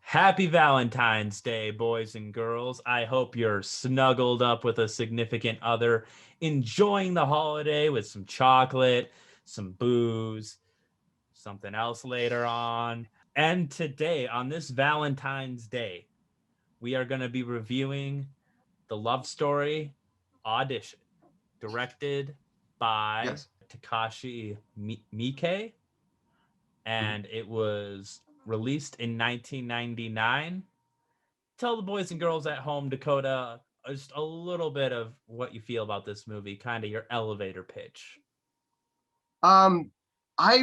Happy Valentine's Day, boys and girls. I hope you're snuggled up with a significant other, enjoying the holiday with some chocolate, some booze, something else later on. And today, on this Valentine's Day, we are going to be reviewing the love story Audition, directed by Yes. Takashi Miike, and Mhm. it was released in 1999. Tell the boys and girls at home, Dakota, just a little bit of what you feel about this movie, kind of your elevator pitch. Um, I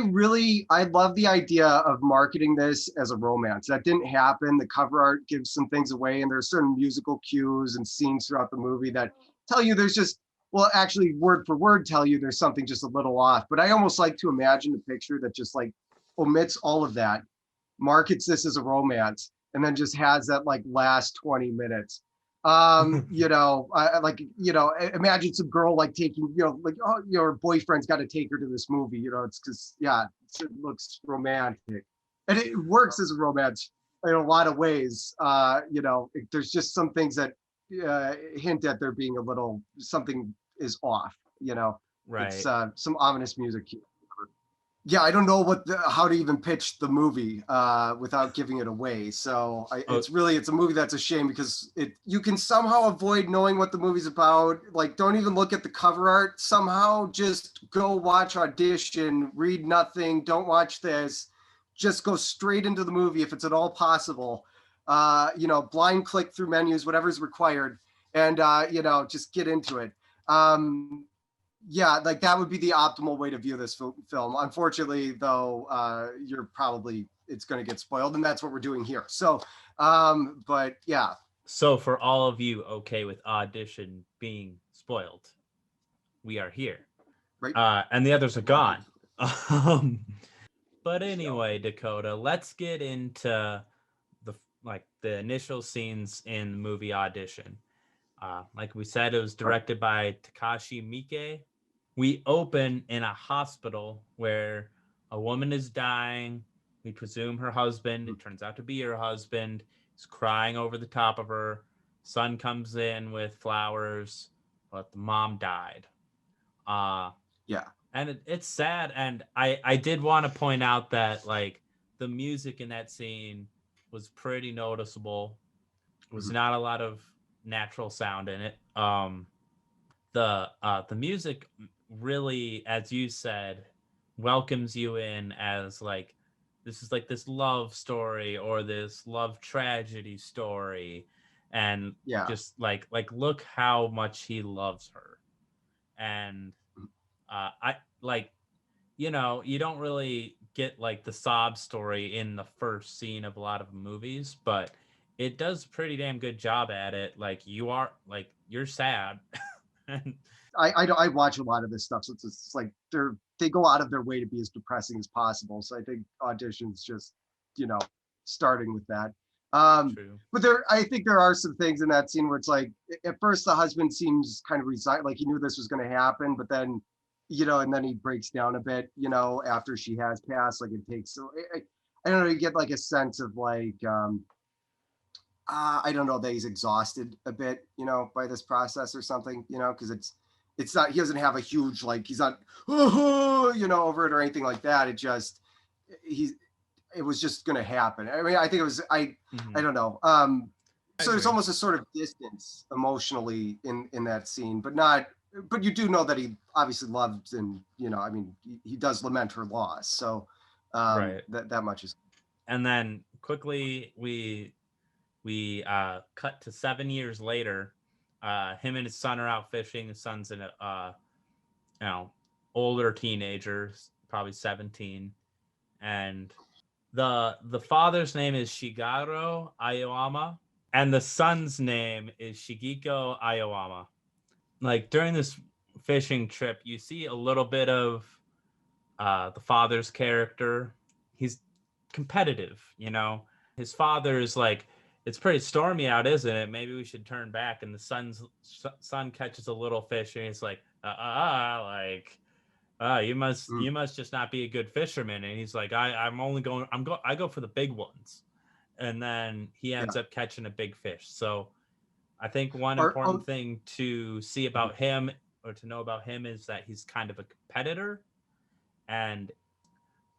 love the idea of marketing this as a romance. That didn't happen. The cover art gives some things away, and there's certain musical cues and scenes throughout the movie that tell you there's just, well, actually, word for word, tell you there's something just a little off. But I almost like to imagine a picture that just like omits all of that, markets this as a romance, and then just has that like last 20 minutes. Like, imagine some girl like taking, like, oh, your boyfriend's got to take her to this movie, it's because, yeah, it looks romantic. And it works as a romance in a lot of ways. There's just some things that hint at there being a little something is off, it's Right. some ominous music. Yeah, I don't know how to even pitch the movie without giving it away. So Oh, it's a movie that's a shame because you can somehow avoid knowing what the movie's about. Like, don't even look at the cover art. Somehow, just go watch Audition. Read nothing. Don't watch this. Just go straight into the movie if it's at all possible. Blind click through menus, whatever's required, and just get into it. Yeah, like that would be the optimal way to view this film. Unfortunately, though, it's going to get spoiled, and that's what we're doing here. So, but yeah, so for all of you okay with Audition being spoiled, we are here. right. And the others are Welcome. gone. um, but anyway, Dakota, let's get into the the initial scenes in the movie Audition. Like we said, it was directed by Takashi Miike. We open in a hospital where a woman is dying. We presume her husband. It turns out to be her husband. He's crying over the top of her. Son comes in with flowers, but the mom died. Uh, Yeah. and it's sad. And I did want to point out that like the music in that scene was pretty noticeable. There was Mhm. not a lot of natural sound in it. The music really, as you said, welcomes you in as like this is like this love story or this love tragedy story, and Yeah. just like look how much he loves her. And I like, you don't really get like the sob story in the first scene of a lot of movies, but it does a pretty damn good job at it. Like you're sad. And I watch a lot of this stuff, so it's like they go out of their way to be as depressing as possible. So I think Audition's just, you know, starting with that. true. But I think there are some things in that scene where it's like, at first the husband seems kind of resigned, like he knew this was going to happen, but then, and then he breaks down a bit, after she has passed. Like it takes, so I don't know, you get like a sense of like, I don't know, that he's exhausted a bit, by this process or something, because it's not, he doesn't have a huge, like, he's not, over it or anything like that. He's, it was just going to happen. I mean, I think it was, I Hmm. don't know. I So there's agree. almost a sort of distance emotionally in that scene, but you do know that he obviously loved, and, I mean, he does lament her loss. So Right. that much is, And then quickly we cut to 7 years later. Him and his son are out fishing. His son's an you know older teenager, probably 17, and the father's name is Shigeru Aoyama, and the son's name is Shigeko Aoyama. Like during this fishing trip, you see a little bit of the father's character. He's competitive, His father is like, it's pretty stormy out, isn't it? Maybe we should turn back. And the son catches a little fish, and he's like, like, you mm, must just not be a good fisherman. And he's like, I go for the big ones. and then he ends up catching a big fish. So I think one Or, important thing to see about him or to know about him is that he's kind of a competitor and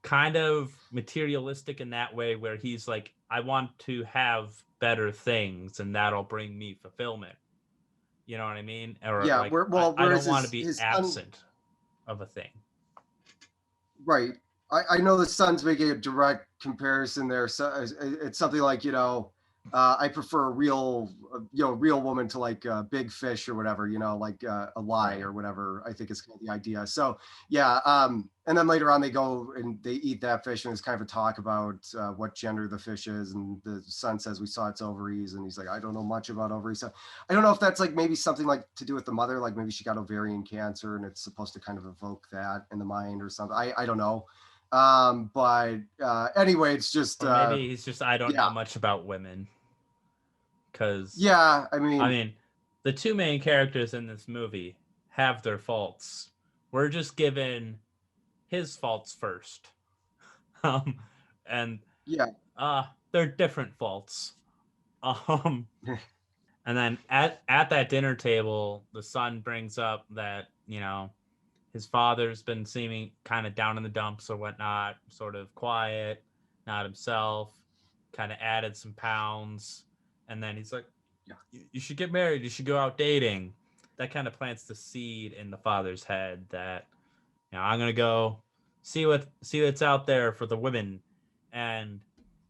kind of materialistic in that way, where he's like, I want to have better things and that'll bring me fulfillment. You know what I mean? Or yeah, like, I don't whereas want to be his son, absent of a thing. right. I know the son's making a direct comparison there. So it's something like, I prefer a real, real woman to like a big fish or whatever, like a lie Right. or whatever, I think is kind of the idea. So yeah. And then later on they go and they eat that fish and it's kind of a talk about what gender the fish is. And the son says, we saw its ovaries. And he's like, I don't know much about ovaries. So I don't know if that's like maybe something like to do with the mother, like maybe she got ovarian cancer and it's supposed to kind of evoke that in the mind or something. I don't know. But anyway, it's just Or maybe he's just, I don't yeah. know much about women. Because, Yeah, I I mean, mean, the two main characters in this movie have their faults. We're just given his faults first. Um, and yeah. they're different faults. Um, and then at that dinner table, the son brings up that, his father's been seeming kind of down in the dumps or whatnot, sort of quiet, not himself, kind of added some pounds. And then he's like, you should get married. You should go out dating. That kind of plants the seed in the father's head that, I'm going to go see what's out there for the women. And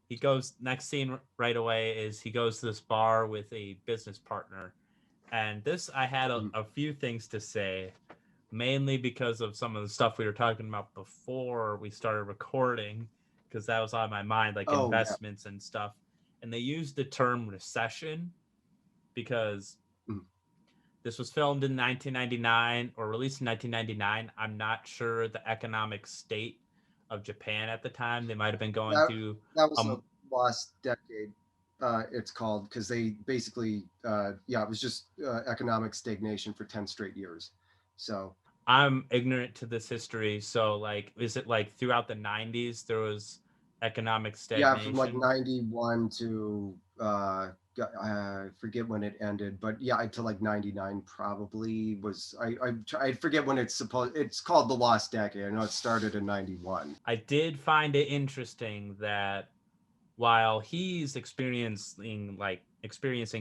he goes, next scene right away is he goes to this bar with a business partner. And this, I had a few things to say, mainly because of some of the stuff we were talking about before we started recording, because that was on my mind, like investments and stuff. And they used the term recession because this was filmed in 1999 or released in 1999. I'm not sure the economic state of Japan at the time. They might have been going through. That was a lost decade. It's called because they basically, it was just economic stagnation for 10 straight years. So I'm ignorant to this history. So, like, is it like throughout the 90s there was economic stagnation? Yeah, from like 91 to I forget when it ended, but yeah, to like 99 probably was. I forget when it's supposed. It's called the Lost Decade. I know it started in 91. I did find it interesting that while he's experiencing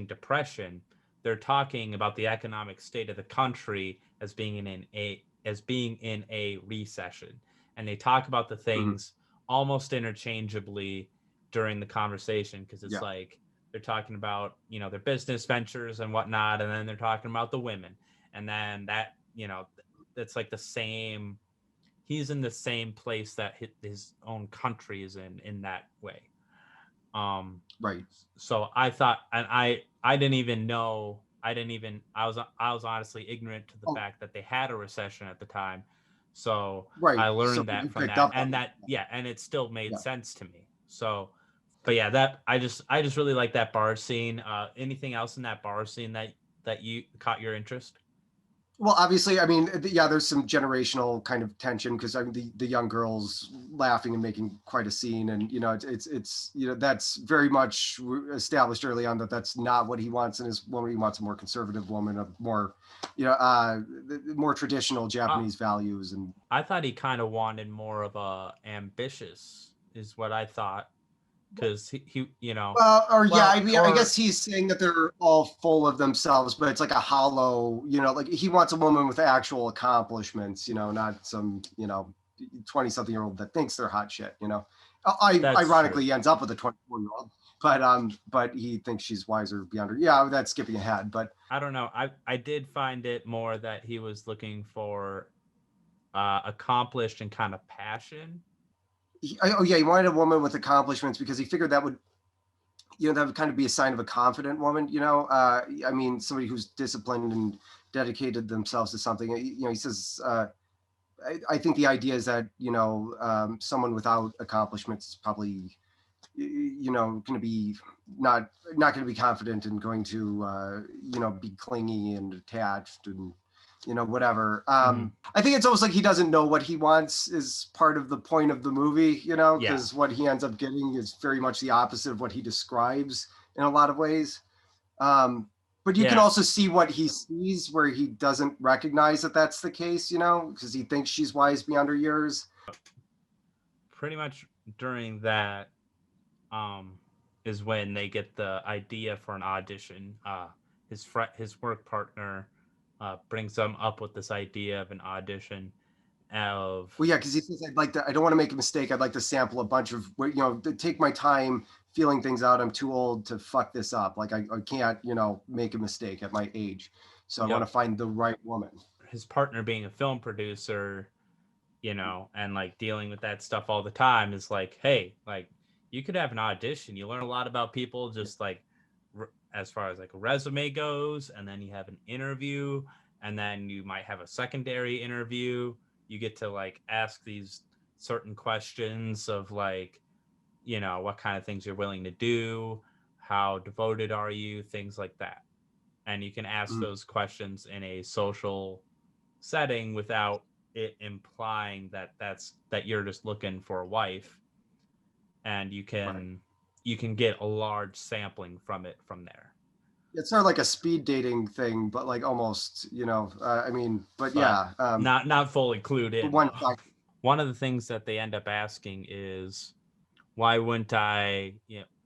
depression, they're talking about the economic state of the country as being in a recession, and they talk about the things almost interchangeably during the conversation, because it's like they're talking about their business ventures and whatnot, and then they're talking about the women, and then that that's like the same. He's in the same place that his own country is in that way. Right. So I thought, and I didn't even know. I was honestly ignorant to the fact that they had a recession at the time. So I learned that from that, and and it still made sense to me. So, but yeah, that I just really like that bar scene. Anything else in that bar scene that you caught your interest? Well, obviously, I mean, there's some generational kind of tension because I mean, the young girls laughing and making quite a scene, and it's that's very much established early on that that's not what he wants in his woman. He wants a more conservative woman, a more more traditional Japanese values. And I thought he kind of wanted more of a ambitious, is what I thought. Because he I mean, I guess he's saying that they're all full of themselves, but it's like a hollow, like he wants a woman with actual accomplishments, not some 20-something-year-old that thinks they're hot shit. Ironically, he ends up with a 24-year-old, but he thinks she's wiser beyond her. Yeah, that's skipping ahead, but I don't know. I did find it more that he was looking for accomplished and kind of passion. He wanted a woman with accomplishments because he figured that would that would kind of be a sign of a confident woman. I mean, somebody who's disciplined and dedicated themselves to something. He says, I think the idea is that someone without accomplishments is probably going to be not going to be confident and going to be clingy and attached and whatever. Mhm. I think it's almost like he doesn't know what he wants is part of the point of the movie, Yeah. because what he ends up getting is very much the opposite of what he describes in a lot of ways. But you can Yeah. also see what he sees where he doesn't recognize that that's the case, because he thinks she's wise beyond her years. Pretty much during that is when they get the idea for an audition. His work partner brings them up with this idea of an audition of Well, yeah, because he says, I don't want to make a mistake. I'd like to sample a bunch of, take my time feeling things out. I'm too old to fuck this up. Like, I can't, make a mistake at my age. So I want to find the right woman. His partner being a film producer, and like dealing with that stuff all the time is like, hey, like you could have an audition. You learn a lot about people just like as far as like a resume goes, and then you have an interview, and then you might have a secondary interview. You get to like ask these certain questions of like, what kind of things you're willing to do, how devoted are you, things like that. And you can ask those questions in a social setting without it implying that you're just looking for a wife, and you can get a large sampling from it from there. It's sort of like a speed dating thing, but like almost, but yeah. Not fully clued in. One of the things that they end up asking is, why wouldn't I,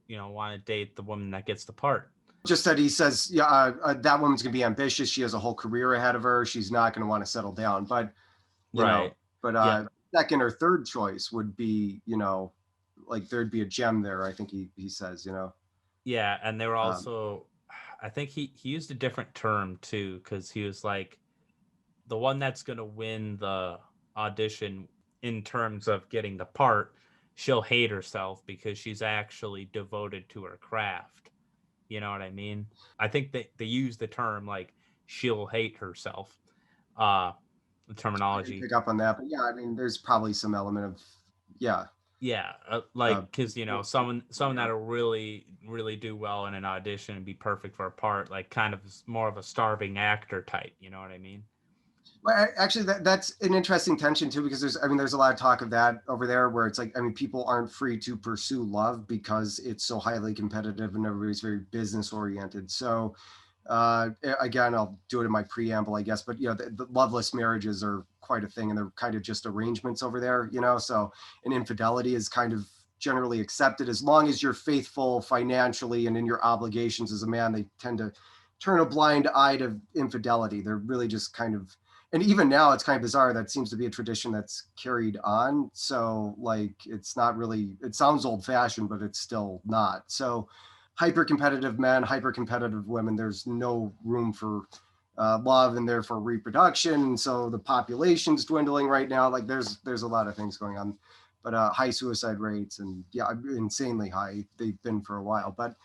want to date the woman that gets the part? Just that he says, that woman's gonna be ambitious. She has a whole career ahead of her. She's not gonna want to settle down. But second or third choice would be, like there'd be a gem there. I think he says, Yeah, and they were also, I think he used a different term too, because he was like, the one that's gonna win the audition in terms of getting the part, she'll hate herself because she's actually devoted to her craft. You know what I mean? I think they use the term like she'll hate herself. The terminology. I didn't pick up on that, but yeah, there's probably some element of because someone that'll really do well in an audition and be perfect for a part, like kind of more of a starving actor type. You know what I mean? Well, actually, that's an interesting tension too, because there's a lot of talk of that over there, where it's like, people aren't free to pursue love because it's so highly competitive and everybody's very business oriented. So, again, I'll do it in my preamble, I guess, but the loveless marriages are quite a thing, and they're kind of just arrangements over there, so an infidelity is kind of generally accepted as long as you're faithful financially and in your obligations as a man. They tend to turn a blind eye to infidelity. They're really just kind of, and even now it's kind of bizarre. That seems to be a tradition that's carried on. So like, it's not really, it sounds old fashioned, but it's still not. So hyper competitive men, hyper competitive women, there's no room for love and therefore reproduction. So the population's dwindling right now. Like there's a lot of things going on, but high suicide rates and insanely high. They've been for a while, but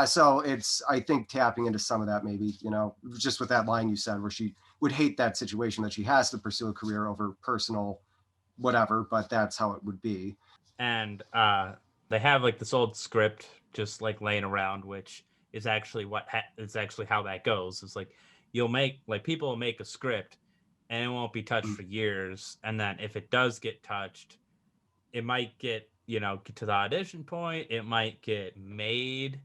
so it's, I think, tapping into some of that, maybe, just with that line you said, where she would hate that situation that she has to pursue a career over personal whatever, but that's how it would be. And they have like this old script just like laying around, which is actually it's actually how that goes. It's like, people will make a script and it won't be touched for years, and then if it does get touched, it might get to the audition point, it might get made,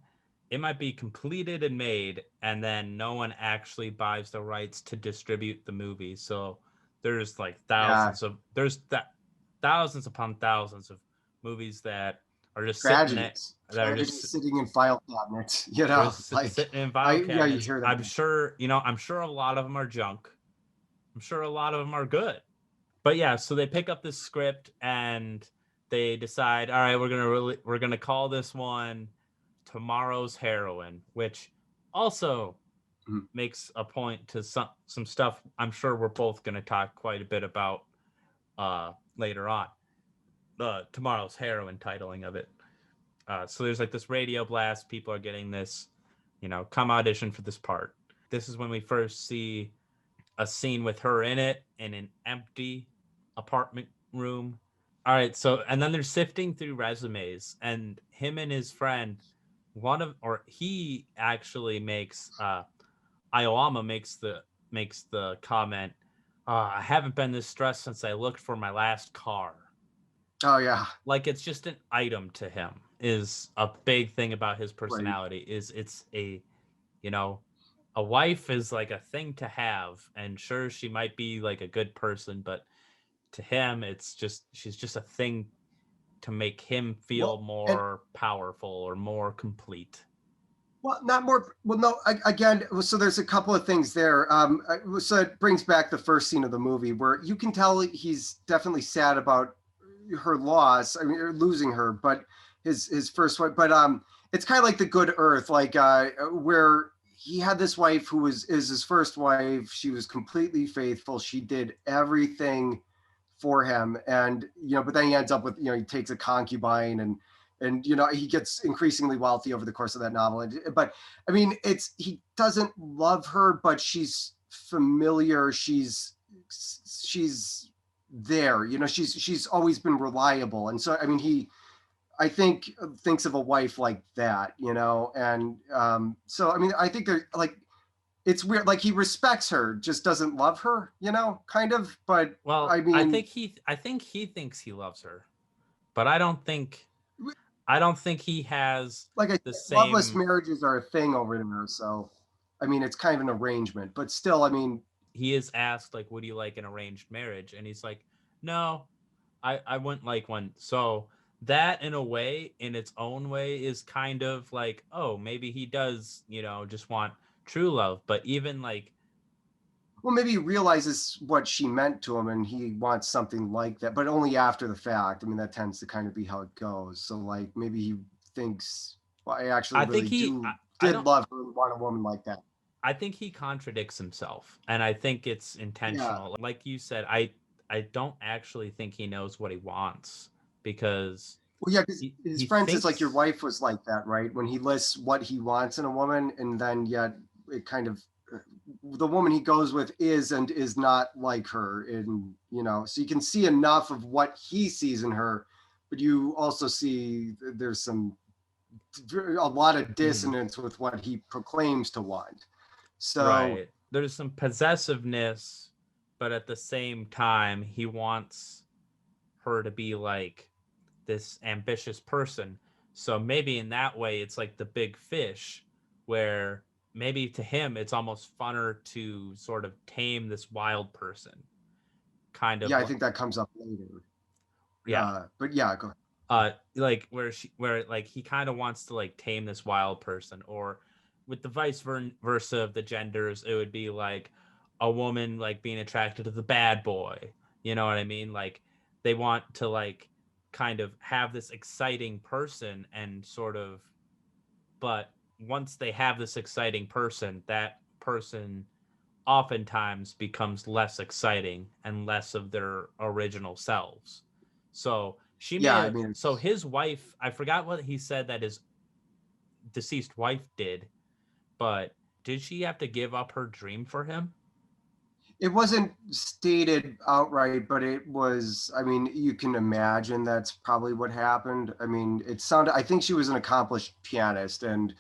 it might be completed and made, and then no one actually buys the rights to distribute the movie. So there's like thousands upon thousands of movies that are just tragedies sitting in file cabinets, sitting in file cabinets. You hear that. I'm sure a lot of them are junk. I'm sure a lot of them are good. But yeah, so they pick up this script and they decide, all right, we're gonna call this one Tomorrow's Heroine, which also makes a point to some stuff I'm sure we're both gonna talk quite a bit about later on. The Tomorrow's Heroine titling of it. So there's like this radio blast. People are getting this, come audition for this part. This is when we first see a scene with her in it in an empty apartment room. All right, so and then they're sifting through resumes, and him and his friend, he actually makes Iowama makes the makes the comment, I haven't been this stressed since I looked for my last car. Oh yeah. Like it's just an item to him is a big thing about his Right. personality is it's a, you know, a wife is like a thing to have, and sure she might be like a good person, but to him it's just she's just a thing to make him feel Well, and more powerful or more complete. well, not more. Well, no. Again, so there's a couple of things there. So it brings back the first scene of the movie where you can tell he's definitely sad about her loss. I mean, losing her, but his first wife. But it's kind of like the Good Earth, like where he had this wife who is his first wife. She was completely faithful. She did everything for him, and but then he ends up with he takes a concubine, and he gets increasingly wealthy over the course of that novel. But I mean, he doesn't love her, but she's familiar. She's there. She's always been reliable, and so I mean, I think thinks of a wife like that, and so I mean, I think they're like. It's weird, like he respects her, just doesn't love her, kind of. But Well, I mean, I think he thinks he loves her, but I don't think he has like I the said, loveless same. marriages are a thing over there. So, I mean, it's kind of an arrangement, but still, I mean, He is asked like, "Would you like an arranged marriage?" And he's like, "No, I wouldn't like one." So that, in a way, in its own way, is kind of like, oh, maybe he does, just want true love. But even like, well, maybe he realizes what she meant to him and he wants something like that, but only after the fact. I mean, that tends to kind of be how it goes. So, like, maybe he thinks, well, I actually I think really he, I did don't, love her and want a woman like that. I think he contradicts himself, and I think it's Yeah. intentional. Like you said, I don't actually think he knows what he wants because Well, yeah, because his he friend says, like, your thinks, wife was like that, right? When he lists what he wants in a woman, and then yet it kind of, the woman he goes with is and is not like her. And, so you can see enough of what he sees in her, but you also see there's a lot of mhm, dissonance with what he proclaims to want. So, right. There's some possessiveness, but at the same time, he wants her to be like this ambitious person. So maybe in that way, it's like the big fish, where maybe to him, it's almost funner to sort of tame this wild person. Kind of, yeah, I think that comes up later. yeah. But yeah, go ahead. Like where like he kind of wants to like tame this wild person, or with the versa of the genders, it would be like a woman like being attracted to the bad boy. You know what I mean? Like they want to like kind of have this exciting person and sort of, but once they have this exciting person, that person oftentimes becomes less exciting and less of their original selves. So she may Yeah, I have, mean, so his wife, I forgot what he said that his deceased wife did, but did she have to give up her dream for him? it wasn't stated outright, but it was, I mean, you can imagine that's probably what happened. I mean, I think she was an accomplished pianist and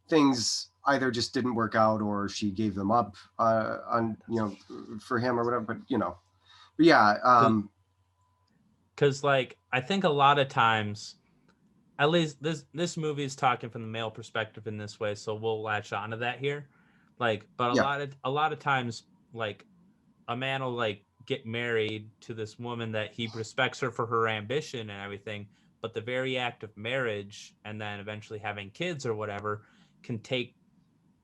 things either just didn't work out or she gave them up for him or whatever. But, but yeah, Because like I think a lot of times, at least this movie is talking from the male perspective in this way, so we'll latch onto that here. Like, but yeah, a lot of times, like a man will like get married to this woman that he respects her for her ambition and everything, but the very act of marriage and then eventually having kids or whatever can take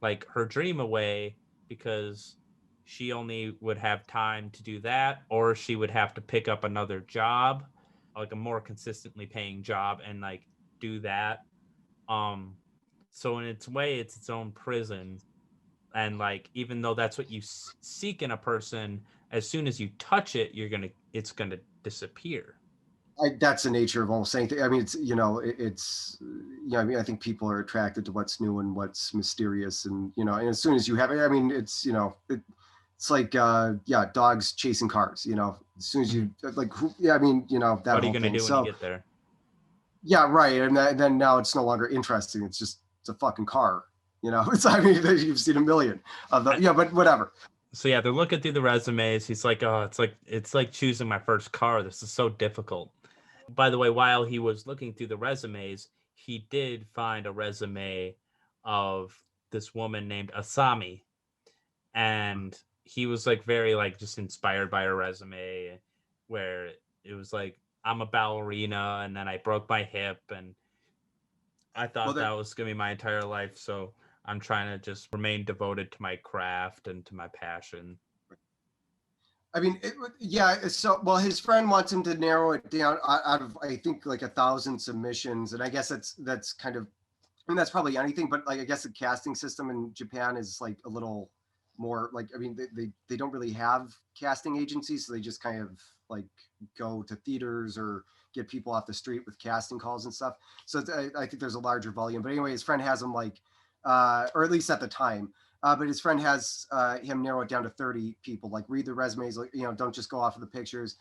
like her dream away because she only would have time to do that, or she would have to pick up another job, like a more consistently paying job, and like do that. um so in its way it's its own prison, and like even though that's what you seek in a person, as soon as you touch it, it's gonna disappear. that's the nature of almost anything. I mean, I mean, I think people are attracted to what's new and what's mysterious, and and as soon as you have it, I mean, it's like yeah, dogs chasing cars. As soon as Mhm. you like, yeah, I mean, that What are you whole gonna thing. do when you So get there? yeah, right, and then now it's no longer interesting. It's a fucking car. It's I mean, you've seen a million of the I, yeah, but whatever. So yeah, they're looking through the resumes. He's like, oh, it's like choosing my first car. This is so difficult. By the way, while he was looking through the resumes, he did find a resume of this woman named Asami, and he was like very like just inspired by her resume, where it was like, I'm a ballerina and then I broke my hip, and I thought that was gonna be my entire life, so I'm trying to just remain devoted to my craft and to my passion. I mean, yeah. So, well, his friend wants him to narrow it down out of, I think, like 1,000 submissions, and I guess that's kind of, I mean, that's probably anything, but like I guess the casting system in Japan is like a little more like, I mean, they don't really have casting agencies, so they just kind of like go to theaters or get people off the street with casting calls and stuff. So I think there's a larger volume. But anyway, his friend has him like, or at least at the time. But his friend has him narrow it down to 30 people. Like, read the resumes, like, don't just go off of the pictures.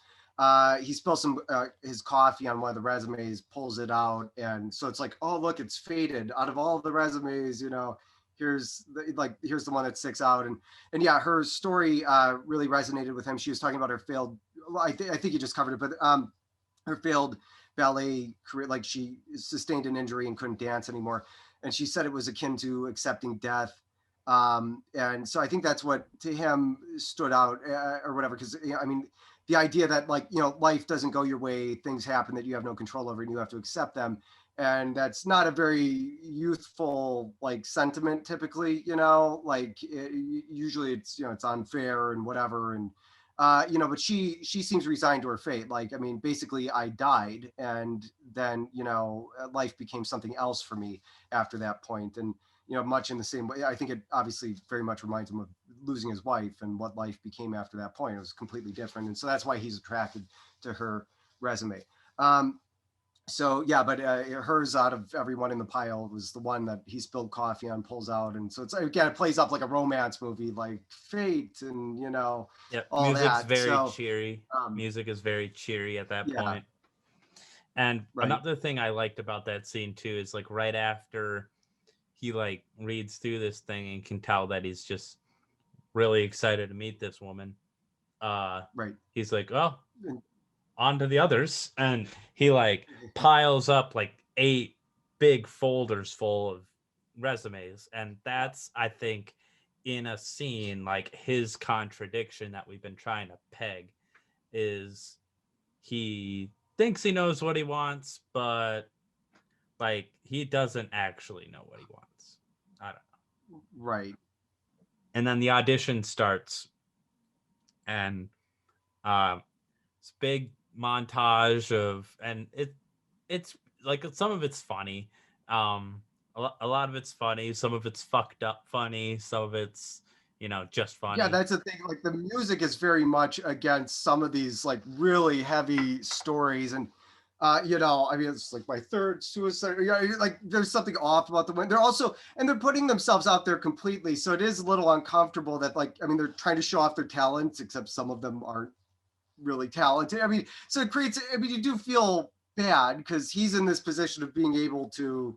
He spills some his coffee on one of the resumes, pulls it out, and so it's like, oh look, it's faded. Out of all the resumes, here's the one that sticks out. And yeah, her story really resonated with him. She was talking about her failed. I think you just covered it, but her failed ballet career. Like, she sustained an injury and couldn't dance anymore, and she said it was akin to accepting death. And so I think that's what to him stood out, or whatever, because I mean, the idea that, like, life doesn't go your way, things happen that you have no control over, and you have to accept them, and that's not a very youthful like sentiment typically, usually it's unfair and whatever, and but she seems resigned to her fate. Like, I mean, basically, I died, and then life became something else for me after that point. And much in the same way, I think it obviously very much reminds him of losing his wife and what life became after that point. It was completely different. And so that's why he's attracted to her resume. So yeah, but hers, out of everyone in the pile, was the one that he spilled coffee on, pulls out. And so it's, again, it plays up like a romance movie, like fate and, Yep. all Music's that. very cheery. Music is very cheery at that point. And another thing I liked about that scene too is, like, right after he like reads through this thing and can tell that he's just really excited to meet this woman. He's like, oh, on to the others. And he like piles up like 8 big folders full of resumes. And that's, I think, in a scene, like, his contradiction that we've been trying to peg is he thinks he knows what he wants, but like, he doesn't actually know what he wants. I don't know. Right. And then the audition starts, and it's big montage of, and it's like, some of it's funny. A lot of it's funny. Some of it's fucked up funny. Some of it's, just funny. Yeah, that's the thing. Like, the music is very much against some of these like really heavy stories, and I mean, it's like my third suicide. Like, there's something off about the wind. They're also, and they're putting themselves out there completely, so it is a little uncomfortable. That, like, I mean, they're trying to show off their talents, except some of them aren't really talented. I mean, so it creates. I mean, you do feel bad because he's in this position of being able to,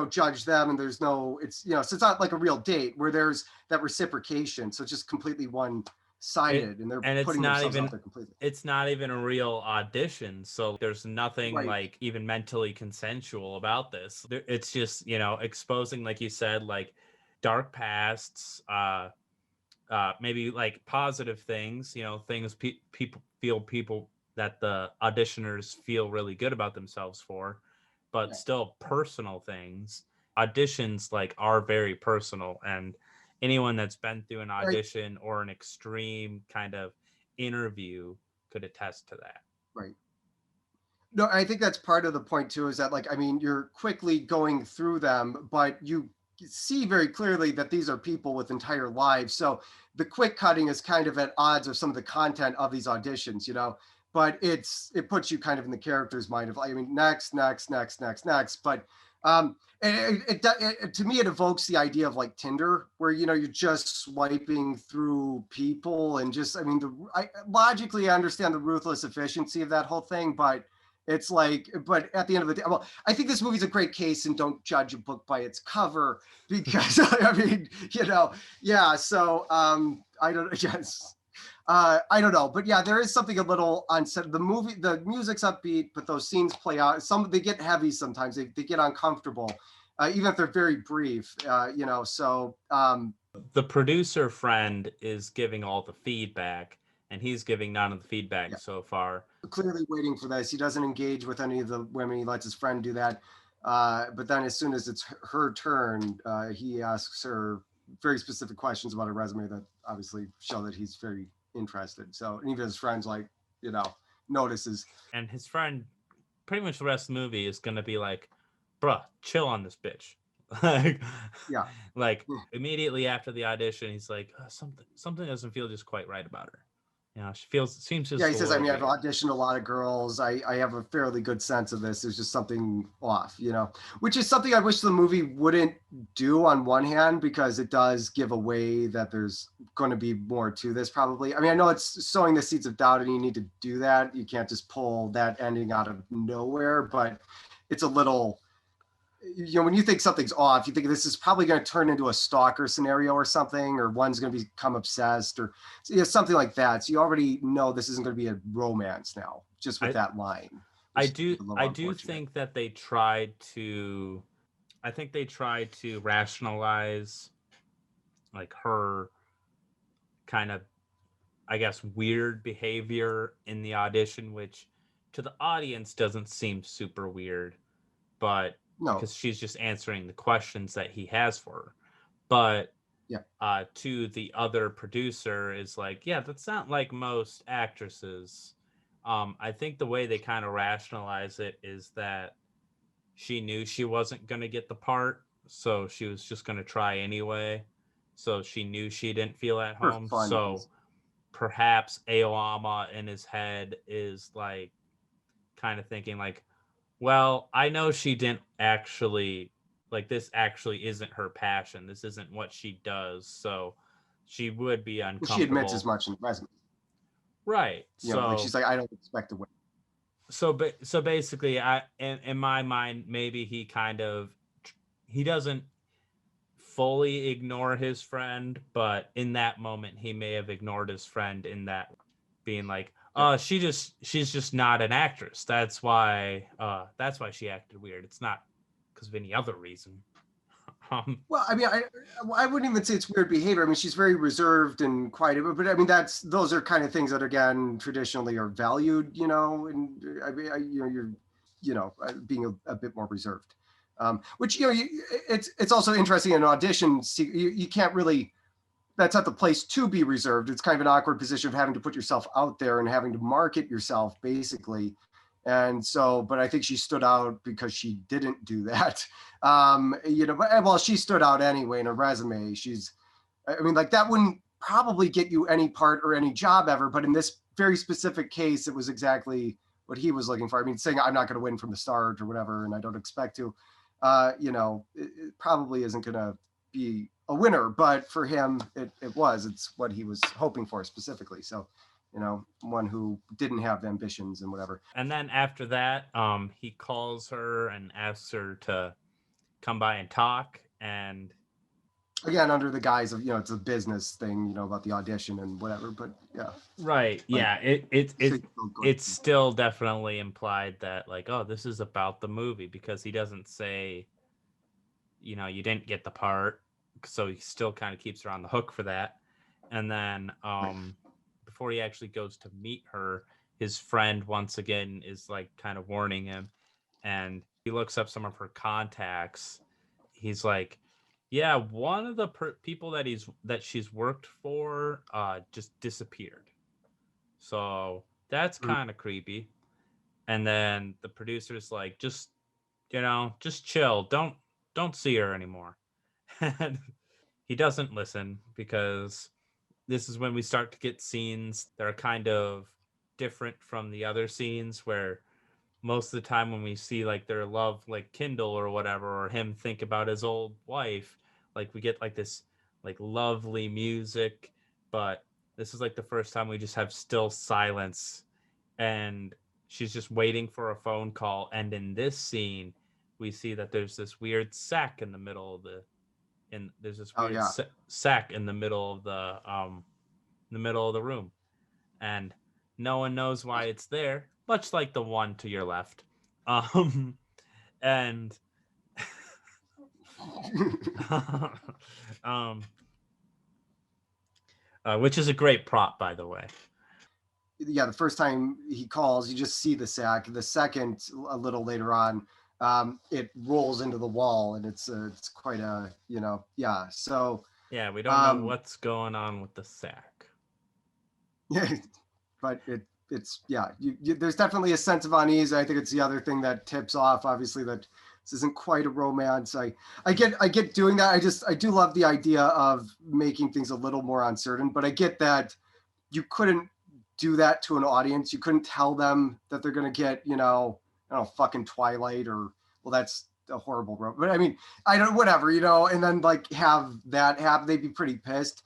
judge them, and there's no. It's so it's not like a real date where there's that reciprocation. So it's just completely one-sided, and they're putting themselves out there completely. It's not even a real audition, so there's nothing like even mentally consensual about this. It's just exposing, like you said, like, dark pasts, maybe like positive things, things people that the auditioners feel really good about themselves for, but still personal things. Auditions, like, are very personal, and anyone that's been through an audition or an extreme kind of interview could attest to that. Right. No, I think that's part of the point too, is that, like, I mean, you're quickly going through them, but you see very clearly that these are people with entire lives. So the quick cutting is kind of at odds of some of the content of these auditions, but it puts you kind of in the character's mind of, I mean, next. But to me, it evokes the idea of like Tinder, where, you're just swiping through people, and just, I mean, logically I understand the ruthless efficiency of that whole thing, but It's like, but at the end of the day, well, I think this movie's a great case, and don't judge a book by its cover, because I mean, yeah. So I don't, yes, I don't know, but yeah, there is something a little unset. The music's upbeat, but those scenes play out. They get heavy sometimes. They get uncomfortable, even if they're very brief. So The producer friend is giving all the feedback, and he's giving none of the feedback so far. Clearly waiting for this. He doesn't engage with any of the women. He lets his friend do that. But then as soon as it's her turn, he asks her very specific questions about a resume that obviously show that he's very interested. So, and even his friend's like, notices. And his friend, pretty much the rest of the movie is going to be like, bruh, chill on this bitch. Like immediately after the audition, he's like, something doesn't feel just quite right about her. She seems just. Yeah, he says, I mean, I've auditioned a lot of girls. I have a fairly good sense of this. There's just something off, which is something I wish the movie wouldn't do on one hand, because it does give away that there's going to be more to this probably. I mean, I know it's sowing the seeds of doubt, and you need to do that. You can't just pull that ending out of nowhere, but it's a little, when you think something's off, you think this is probably going to turn into a stalker scenario or something, or one's going to become obsessed, or something like that. So you already know this isn't going to be a romance now, just with that line. I do think that they tried to rationalize like her kind of, I guess, weird behavior in the audition, which to the audience doesn't seem super weird, but because she's just answering the questions that he has for her. But to the other producer is like, yeah, that's not like most actresses. I think the way they kind of rationalize it is that she knew she wasn't going to get the part, so she was just going to try anyway. So she knew she didn't feel at home. So perhaps Aoyama in his head is like kind of thinking like, well, I know she didn't actually, like, this actually isn't her passion. This isn't what she does. So she would be uncomfortable. She admits as much in the resume. Right. Like she's like, I don't expect to win. So basically, in my mind, maybe he doesn't fully ignore his friend, but in that moment, he may have ignored his friend in that being like, she's just not an actress. That's why she acted weird. It's not because of any other reason. Well, I mean, I wouldn't even say it's weird behavior. I mean, she's very reserved and quiet, but I mean, those are kind of things that, again, traditionally are valued, and I mean, you're being a bit more reserved, which, it's also interesting in an audition. You can't really, that's not the place to be reserved. It's kind of an awkward position of having to put yourself out there and having to market yourself, basically. And so, but I think she stood out because she didn't do that. But she stood out anyway in a resume. I mean, like, that wouldn't probably get you any part or any job ever. But in this very specific case, it was exactly what he was looking for. I mean, saying I'm not going to win from the start or whatever, and I don't expect to, it probably isn't going to be a winner. But for him, it was. It's what he was hoping for specifically. So, one who didn't have ambitions and whatever. And then after that, he calls her and asks her to come by and talk. And again, under the guise of, it's a business thing, about the audition and whatever. But yeah. Right. Yeah. It's still definitely implied that, like, oh, this is about the movie, because he doesn't say, you didn't get the part. So he still kind of keeps her on the hook for that. And then, before he actually goes to meet her, his friend once again is like kind of warning him, and he looks up some of her contacts. He's like, yeah, one of the people that she's worked for just disappeared. So that's kind of creepy. And then the producer's like, just chill. Don't see her anymore. And he doesn't listen, because this is when we start to get scenes that are kind of different from the other scenes, where most of the time when we see like their love like kindle or whatever, or him think about his old wife, like we get like this like lovely music, but this is like the first time we just have still silence, and she's just waiting for a phone call. And in this scene, we see that there's this weird sack in the middle of there's this Oh weird yeah. sack in the middle of the room, and no one knows why it's there, much like the one to your left. Um, and um, which is a great prop, by the way. Yeah, the first time he calls, you just see the sack. The second, a little later on, it rolls into the wall, and it's quite a, yeah. So Yeah, we don't know what's going on with the sack. yeah, but it's yeah. There's definitely a sense of unease. I think it's the other thing that tips off, obviously, that this isn't quite a romance. I get doing that. I do love the idea of making things a little more uncertain, but I get that you couldn't do that to an audience. You couldn't tell them that they're going to get, I don't know, fucking Twilight, or, well, that's a horrible road. But I mean, I don't, whatever, and then like have that happen. They'd be pretty pissed.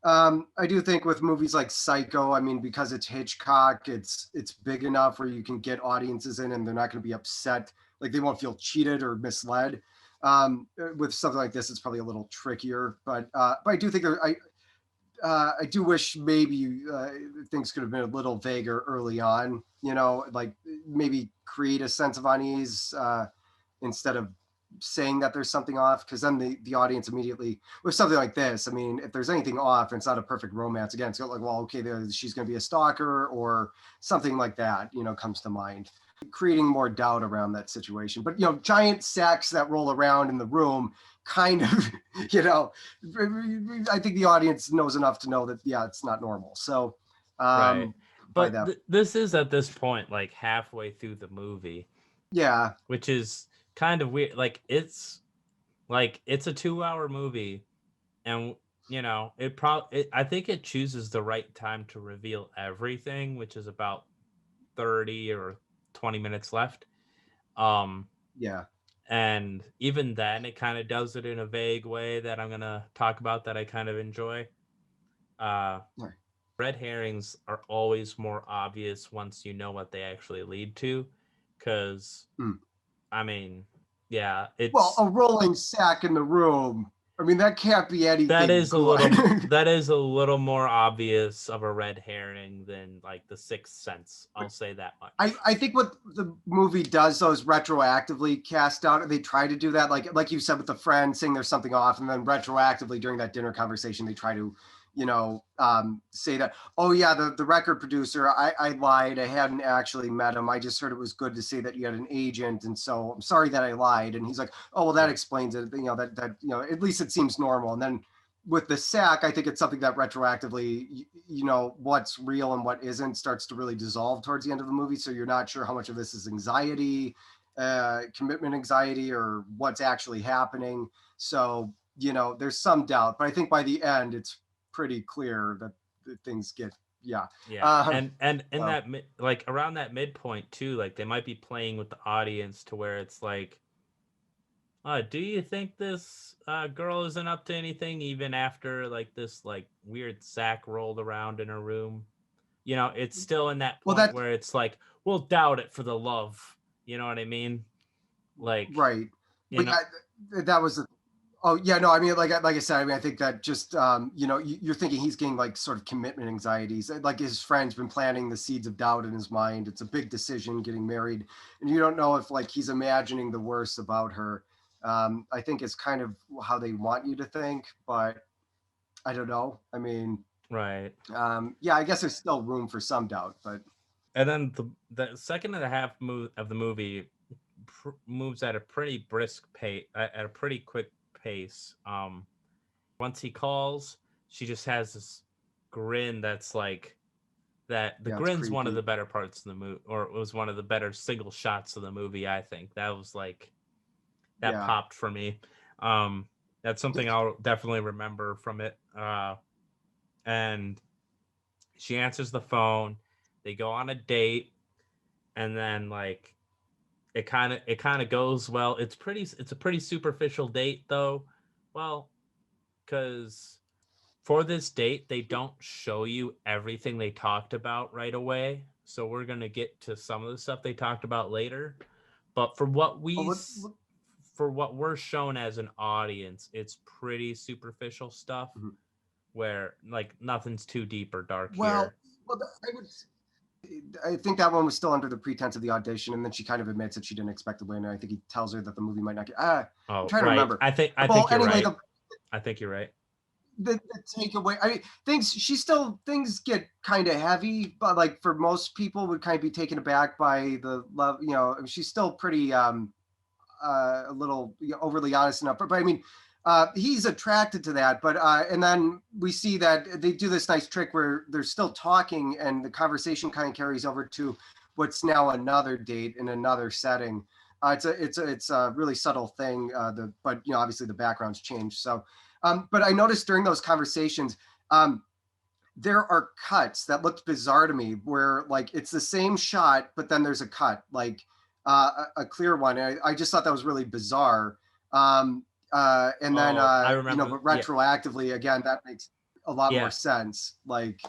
I do think with movies like Psycho, I mean, because it's Hitchcock, it's big enough where you can get audiences in and they're not going to be upset. Like they won't feel cheated or misled. With something like this, it's probably a little trickier, but I do think I do wish maybe things could have been a little vaguer early on, like maybe create a sense of unease instead of saying that there's something off, because then the audience immediately, with something like this, I mean, if there's anything off and it's not a perfect romance, again, it's like, well, okay, she's going to be a stalker or something like that, comes to mind. Creating more doubt around that situation. But, giant sacks that roll around in the room kind of, I think the audience knows enough to know that, yeah, it's not normal. So, right. But this is at this point like halfway through the movie. Yeah. Which is kind of weird. It's a 2-hour movie, and I think it chooses the right time to reveal everything, which is about 30 or 20 minutes left. Yeah. And even then, it kind of does it in a vague way that I'm gonna talk about that I kind of enjoy. Red herrings are always more obvious once you know what they actually lead to, because I mean, yeah, it's, well, a rolling sack in the room. I mean, that can't be anything. That is a little more obvious of a red herring than like The Sixth Sense. I'll say that much. I think what the movie does though is retroactively cast out. They try to do that, like you said with the friend saying there's something off, and then retroactively during that dinner conversation they try to, say that, oh yeah, the record producer, I lied, I hadn't actually met him, I just heard it was good to say that you had an agent, and so I'm sorry that I lied. And he's like, oh well, that explains it, that at least it seems normal. And then with the sack, I think it's something that retroactively, what's real and what isn't starts to really dissolve towards the end of the movie. So you're not sure how much of this is anxiety, commitment anxiety, or what's actually happening. So, there's some doubt, but I think by the end, it's pretty clear that things get, yeah. And in that, like around that midpoint too, like they might be playing with the audience to where it's like, do you think this girl isn't up to anything even after like this like weird sack rolled around in her room? It's still in that point where it's like, we'll doubt it for the love. You know what I mean? Like, right. But that was oh yeah, no, I mean, like I said, I mean, I think that just, you're thinking he's getting like sort of commitment anxieties. Like his friend's been planting the seeds of doubt in his mind. It's a big decision, getting married, and you don't know if like he's imagining the worst about her. I think it's kind of how they want you to think, but I don't know. I mean, right. Yeah, I guess there's still room for some doubt, but. And then the second and a half of the movie moves at a pretty brisk pace, at a pretty quick pace. Once he calls, she just has this grin that's like that. The grin's one of the better parts of the movie, or it was one of the better single shots of the movie. I think that was like that popped for me. That's something I'll definitely remember from it. And she answers the phone. They go on a date, and then like it kind of goes well. It's a pretty superficial date though. Well, because for this date they don't show you everything they talked about right away. so we're gonna get to some of the stuff they talked about later. But for what for what we're shown as an audience, it's pretty superficial stuff Mhm. where like nothing's too deep or dark Well, here. I think that one was still under the pretense of the audition, and then she kind of admits that she didn't expect to win. And I think he tells her that the movie might not get. I'm Oh, trying to right. remember. I think Well, you're anyway, right. I think you're right. the takeaway. I mean, things get kind of heavy, but like for most people, would kind of be taken aback by the love. You know, she's still pretty a little overly honest enough. But I mean, he's attracted to that. But and then we see that they do this nice trick where they're still talking, and the conversation kind of carries over to what's now another date in another setting. It's a really subtle thing. But you know, obviously the background's changed. So, but I noticed during those conversations. There are cuts that looked bizarre to me where like it's the same shot, but then there's a cut, like a clear one. I just thought that was really bizarre. And then, I you know, remember. but retroactively, again, that makes a lot more Yeah. sense. Like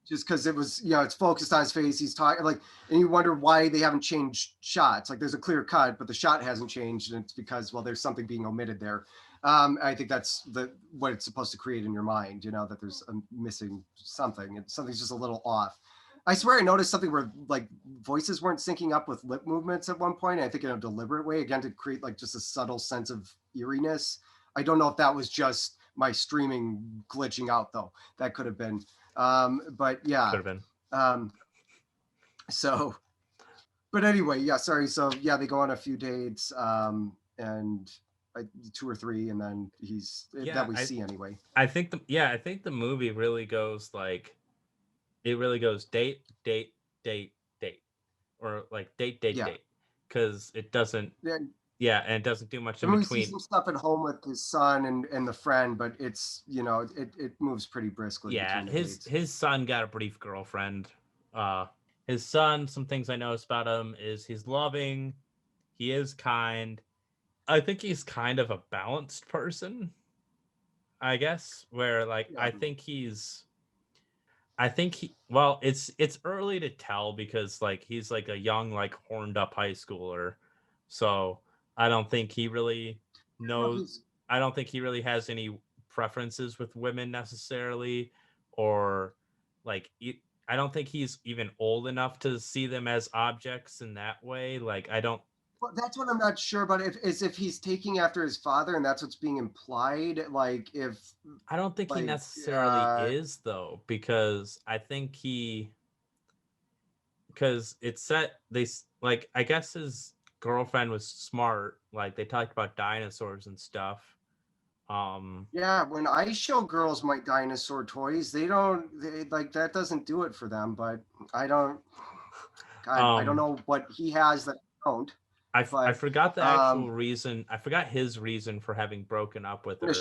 just because it was, you know, it's focused on his face. He's talking like, and you wonder why they haven't changed shots. Like there's a clear cut, but the shot hasn't changed. And it's because, well, there's something being omitted there. I think that's what it's supposed to create in your mind, you know, that there's a missing something and something's just a little off. I swear I noticed something where like voices weren't syncing up with lip movements at one point. I think in a deliberate way, again, to create like just a subtle sense of eeriness. I don't know if that was just my streaming glitching out though. That could have been. But yeah. Could have been. So, but anyway, yeah, sorry. So yeah, they go on a few dates and 2 or 3, and then that we see anyway. I think the movie really goes like, it really goes date, date, date, date, or like date, date, date, because it doesn't. Yeah, and it doesn't do much in between. We see some stuff at home with his son and the friend, but it's, you know, it moves pretty briskly. Yeah, his son got a brief girlfriend. His son, some things I noticed about him is he's loving, he is kind. I think he's kind of a balanced person, I guess, where like I think he well, it's early to tell because like he's like a young, like horned up high schooler. So I don't think he really knows. I don't think he really has any preferences with women necessarily, or like I don't think he's even old enough to see them as objects in that way. Like I don't. Well, that's what I'm not sure about. If he's taking after his father, and that's what's being implied. Like if I don't think he necessarily is though, because I think because it's set they like I guess his girlfriend was smart. Like they talked about dinosaurs and stuff. Yeah, when I show girls my dinosaur toys, they like that doesn't do it for them. But I don't. God, I don't know what he has that I don't. I forgot the actual reason. I forgot his reason for having broken up with her.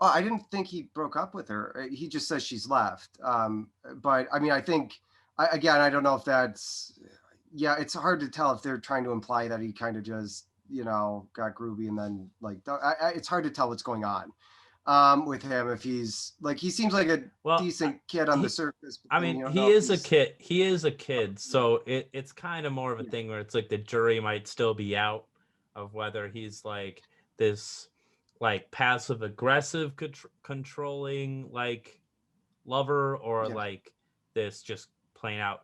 I didn't think he broke up with her. He just says she's left. But I mean, I think, again, I don't know if that's, yeah, it's hard to tell if they're trying to imply that he kind of just, you know, got groovy and then like, it's hard to tell what's going on with him. If he's like, he seems like a decent kid on the surface. I mean, he is a kid. He is a kid. So it's kind of more of a thing where it's like the jury might still be out of whether he's like this like passive aggressive controlling like lover or like this just plain out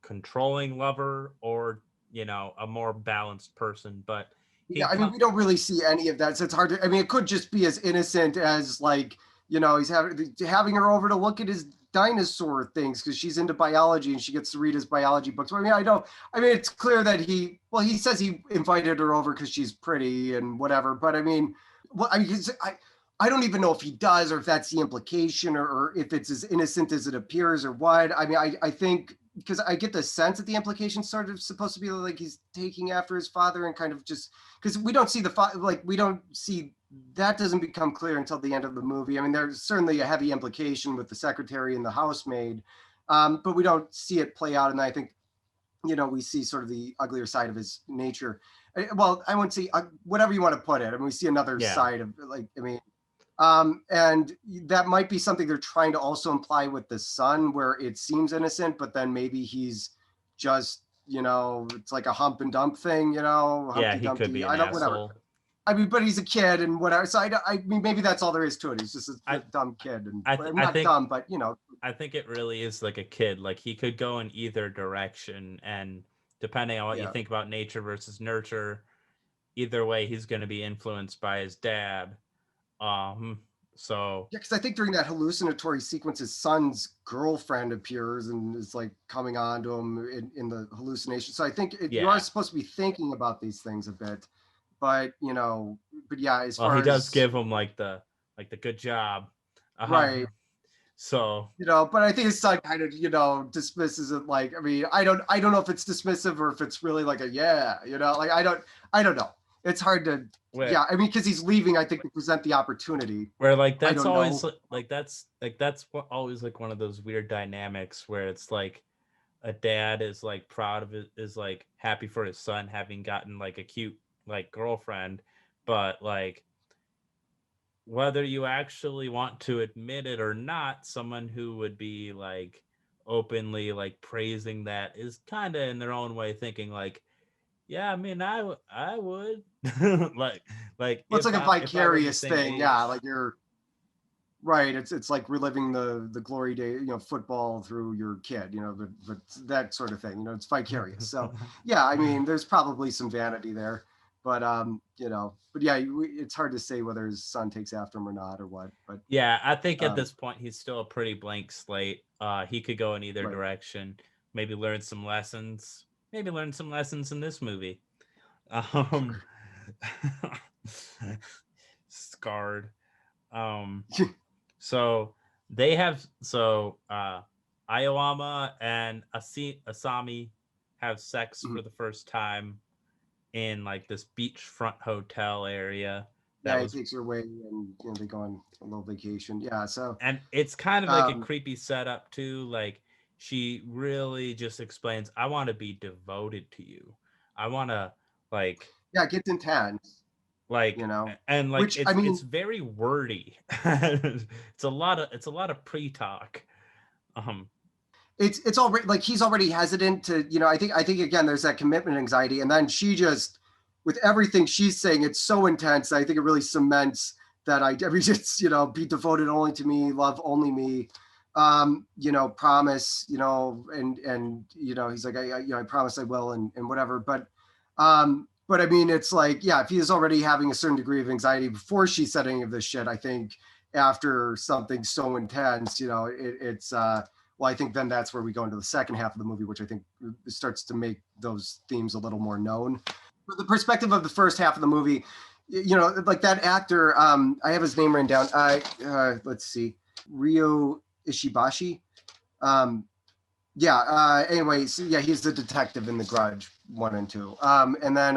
controlling lover, or you know, a more balanced person. But I mean, we don't really see any of that, so it's hard to, I mean, it could just be as innocent as like, you know, he's having her over to look at his dinosaur things because she's into biology and she gets to read his biology books. I mean, it's clear that he says he invited her over because she's pretty and whatever, but I mean, I don't even know if he does or if that's the implication or if it's as innocent as it appears or what. I mean, I think, because I get the sense that the implication sort of supposed to be like he's taking after his father and kind of just because we don't see we don't see that doesn't become clear until the end of the movie. I mean, there's certainly a heavy implication with the secretary and the housemaid, but we don't see it play out. And I think, you know, we see sort of the uglier side of his nature. Well, I wouldn't say whatever you want to put it. I mean, we see another side of like, I mean, And that might be something they're trying to also imply with the son, where it seems innocent, but then maybe he's just, it's like a hump and dump thing, Yeah, Humpty he could be Dumpty. an I don't, whatever. asshole. I mean, but he's a kid and whatever. So I mean, maybe that's all there is to it. He's just a I dumb kid, and I not think dumb, but I think it really is like a kid. Like he could go in either direction, and depending on what you yeah. think about nature versus nurture, either way, he's going to be influenced by his dad. So Yeah, because I think during that hallucinatory sequence, his son's girlfriend appears and is like coming on to him in the hallucination. So I think you are yeah, supposed to be thinking about these things a bit, but but yeah, as well, far he does as give him like the good job. right, So but I think his son kind of dismisses it. Like, I mean, I don't know if it's dismissive or if it's really like a yeah, like I don't know. It's hard to where yeah. I mean, because he's leaving, I think, to present the opportunity. like I that's don't always know. that's what always like one of those weird dynamics where it's like a dad is like proud of it, is like happy for his son having gotten like a cute like girlfriend, but like whether you actually want to admit it or not, someone who would be like openly like praising that is kind of in their own way thinking like, yeah, I mean, I would like Well, it's like a if I were the vicarious same thing. Yeah, age. like you're right. It's like reliving the glory day, football through your kid, but that sort of thing. It's vicarious. So yeah, I mean, there's probably some vanity there, but yeah, it's hard to say whether his son takes after him or not or what. But Yeah, I think at um, this point he's still a pretty blank slate. He could go in either right. direction. Maybe learn some lessons. Maybe learn some lessons in this movie. Um, Scarred. Um, so they have Aoyama and Asami have sex for the first time in like this beachfront hotel area that Yeah, he was, takes her away, and they go on a little vacation. Yeah, so and it's kind of like a um, creepy setup too. Like she really just explains, I want to be devoted to you. I want to like yeah, it gets intense, like and like which I it's mean, very wordy. It's a lot of pre-talk. Um it's already like he's already hesitant to I think again there's that commitment anxiety, and then she just with everything she's saying, it's so intense. I think it really cements that I every just be devoted only to me, love only me, promise, and he's like I promise I will, and whatever. But I mean, it's like, yeah, if he is already having a certain degree of anxiety before she said any of this shit, I think after something so intense, it's well, I think then that's where we go into the second half of the movie, which I think starts to make those themes a little more known. From the perspective of the first half of the movie, like that actor, I have his name written down. Let's see, Ryo Ishibashi. Um, yeah. Anyway, so yeah, he's the detective in The Grudge 1 and 2. And then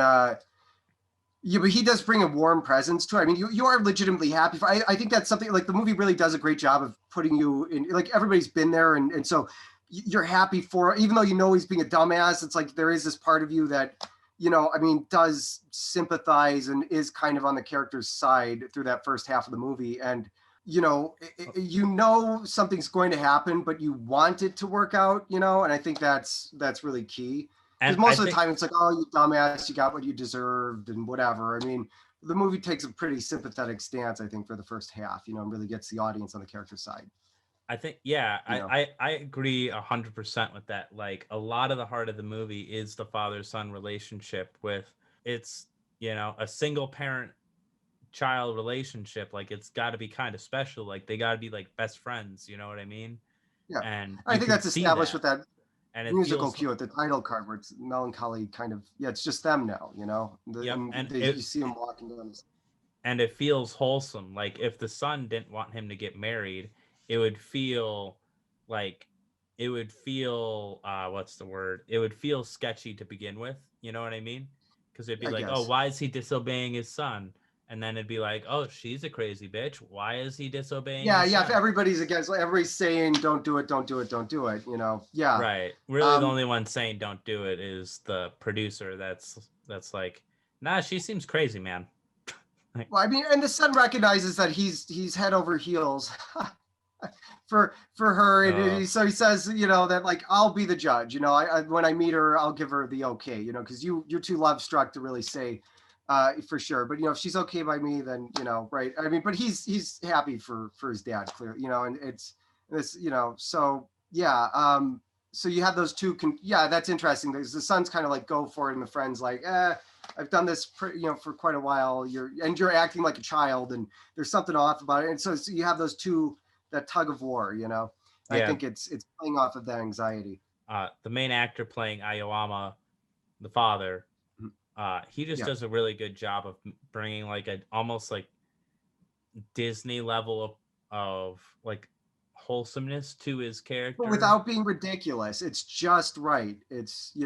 yeah, but he does bring a warm presence to it. I mean, you are legitimately happy. I think that's something like the movie really does a great job of putting you in, like everybody's been there. And so you're happy for, even though he's being a dumbass, it's like there is this part of you that, I mean, does sympathize and is kind of on the character's side through that first half of the movie. And, something's going to happen, but you want it to work out, and I think that's really key. Because and most I of the think time it's like, oh, you dumbass, you got what you deserved and whatever. I mean, the movie takes a pretty sympathetic stance, I think, for the first half, and really gets the audience on the character side. yeah, You know, I agree 100% with that. Like a lot of the heart of the movie is the father-son relationship with it's, a single parent child relationship. Like it's got to be kind of special. Like they got to be like best friends, you know what I mean? yeah. And I you think can that's see established that. with that And it musical feels cue at the title card where it's melancholy kind of, yeah, it's just them now, yep, and you see them walking down. and it feels wholesome. Like if the son didn't want him to get married, it would feel like it would feel what's the word? It would feel sketchy to begin with. You know what I mean? Because it'd be I like, oh, guess. why is he disobeying his son? And then it'd be like, oh, she's a crazy bitch. Why is he disobeying Yeah, his yeah. If son? everybody's against, like, everybody's saying, "Don't do it, don't do it, don't do it," Yeah. Right. Really, the Um, only one saying don't do it is the producer. That's like, nah, she seems crazy, man. Well, I mean, and the son recognizes that he's head over heels for her, and so he says, that like I'll be the judge. I when I meet her, I'll give her the okay. Because you're too love struck to really say for sure. But if she's okay by me, then right. I mean, but he's happy for his dad, clearly. And it's this, so yeah. So you have those two. Yeah, that's interesting. The son's kind of like go for it, and the friend's like, I've done this, for quite a while. You're acting like a child, and there's something off about it. And so you have those two, that tug of war. I think it's playing off of that anxiety. The main actor playing Aoyama, the father, he just does a really good job of bringing like a almost like Disney level of like wholesomeness to his character, but without being ridiculous. It's just right. It's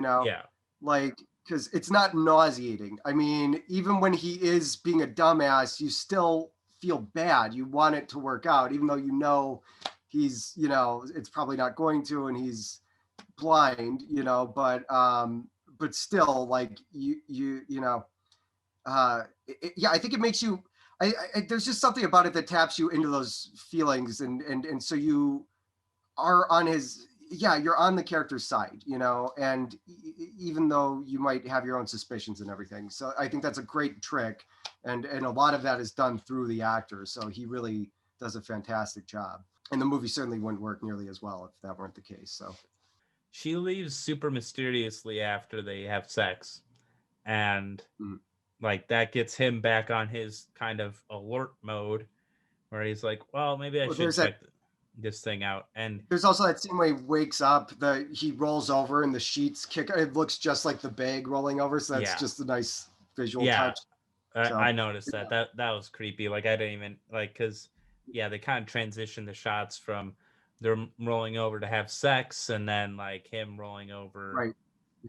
like, because it's not nauseating. I mean, even when he is being a dumbass, you still feel bad. You want it to work out, even though he's it's probably not going to, and he's blind, but still, like I think it makes you. There's just something about it that taps you into those feelings, and so you are on his. Yeah, you're on the character's side, and even though you might have your own suspicions and everything. So I think that's a great trick, and a lot of that is done through the actor. So he really does a fantastic job, and the movie certainly wouldn't work nearly as well if that weren't the case. So she leaves super mysteriously after they have sex, and like that gets him back on his kind of alert mode, where he's like, well, maybe I should check this thing out. And there's also that scene where he wakes up, he rolls over and the sheets kick. It looks just like the bag rolling over, so that's just a nice visual touch. I noticed that was creepy. Like I didn't even like, because they kind of transition the shots from they're rolling over to have sex, and then like him rolling over, right,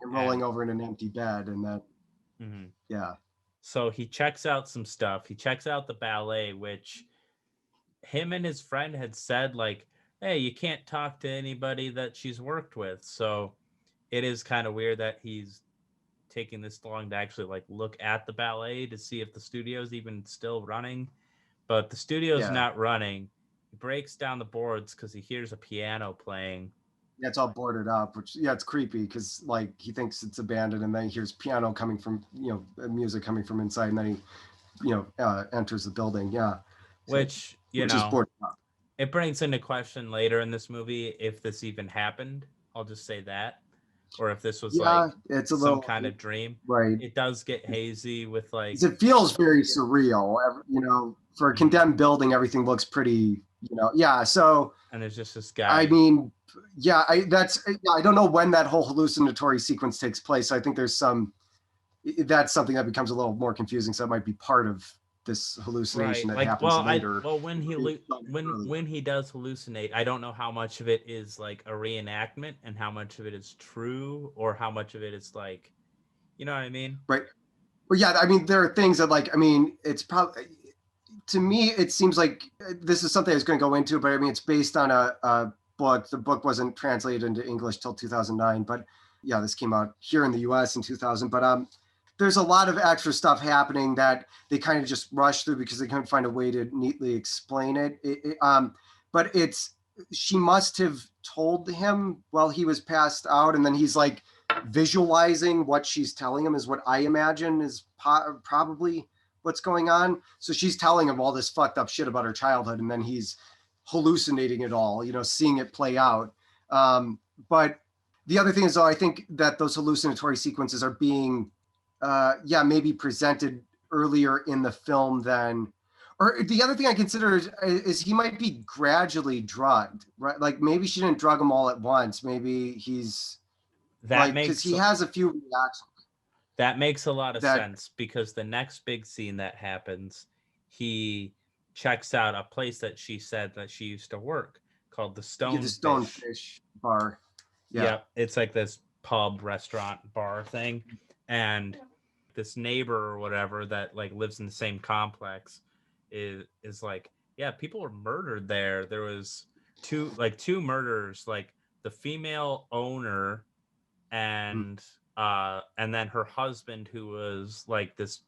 him rolling over in an empty bed, and that so he checks out some stuff. He checks out the ballet, which him and his friend had said, like, hey, you can't talk to anybody that she's worked with. So it is kind of weird that he's taking this long to actually like look at the ballet to see if the studio's even still running. But the studio's not running. He breaks down the boards because he hears a piano playing. Yeah, it's all boarded up, which it's creepy because like he thinks it's abandoned, and then he hears piano coming from music coming from inside, and then he enters the building. Which is boarded up. It brings into question later in this movie if this even happened. I'll just say that. Or if this was like it's some kind of dream. Right. It does get hazy with like... It feels very surreal. For a condemned building, everything looks pretty, so... And there's just this guy. I mean, I don't know when that whole hallucinatory sequence takes place. I think that's something that becomes a little more confusing. So it might be part of this hallucination that happens later. When he does hallucinate, I don't know how much of it is like a reenactment and how much of it is true, or how much of it is like, you know what I mean? Right. Well, I mean, there are things that it's probably, to me, it seems like this is something I was going to go into, but I mean, it's based on a book. The book wasn't translated into English till 2009, but this came out here in the US in 2000. But there's a lot of extra stuff happening that they kind of just rushed through because they couldn't find a way to neatly explain it. But she must have told him while he was passed out, and then he's like visualizing what she's telling him is what I imagine is probably what's going on. So she's telling him all this fucked up shit about her childhood, and then he's hallucinating it all, seeing it play out. But the other thing is, though, I think that those hallucinatory sequences are being maybe presented earlier in the film than, or the other thing I consider is he might be gradually drugged, right? Like maybe she didn't drug him all at once. Maybe he's because he has a few reactions. That makes a lot of sense, because the next big scene that happens, he checks out a place that she said that she used to work called the Stonefish Bar. Yeah, it's like this pub, restaurant, bar thing, and this neighbor or whatever that like lives in the same complex is like, people were murdered there. There was two murders, like the female owner and then her husband, who was like this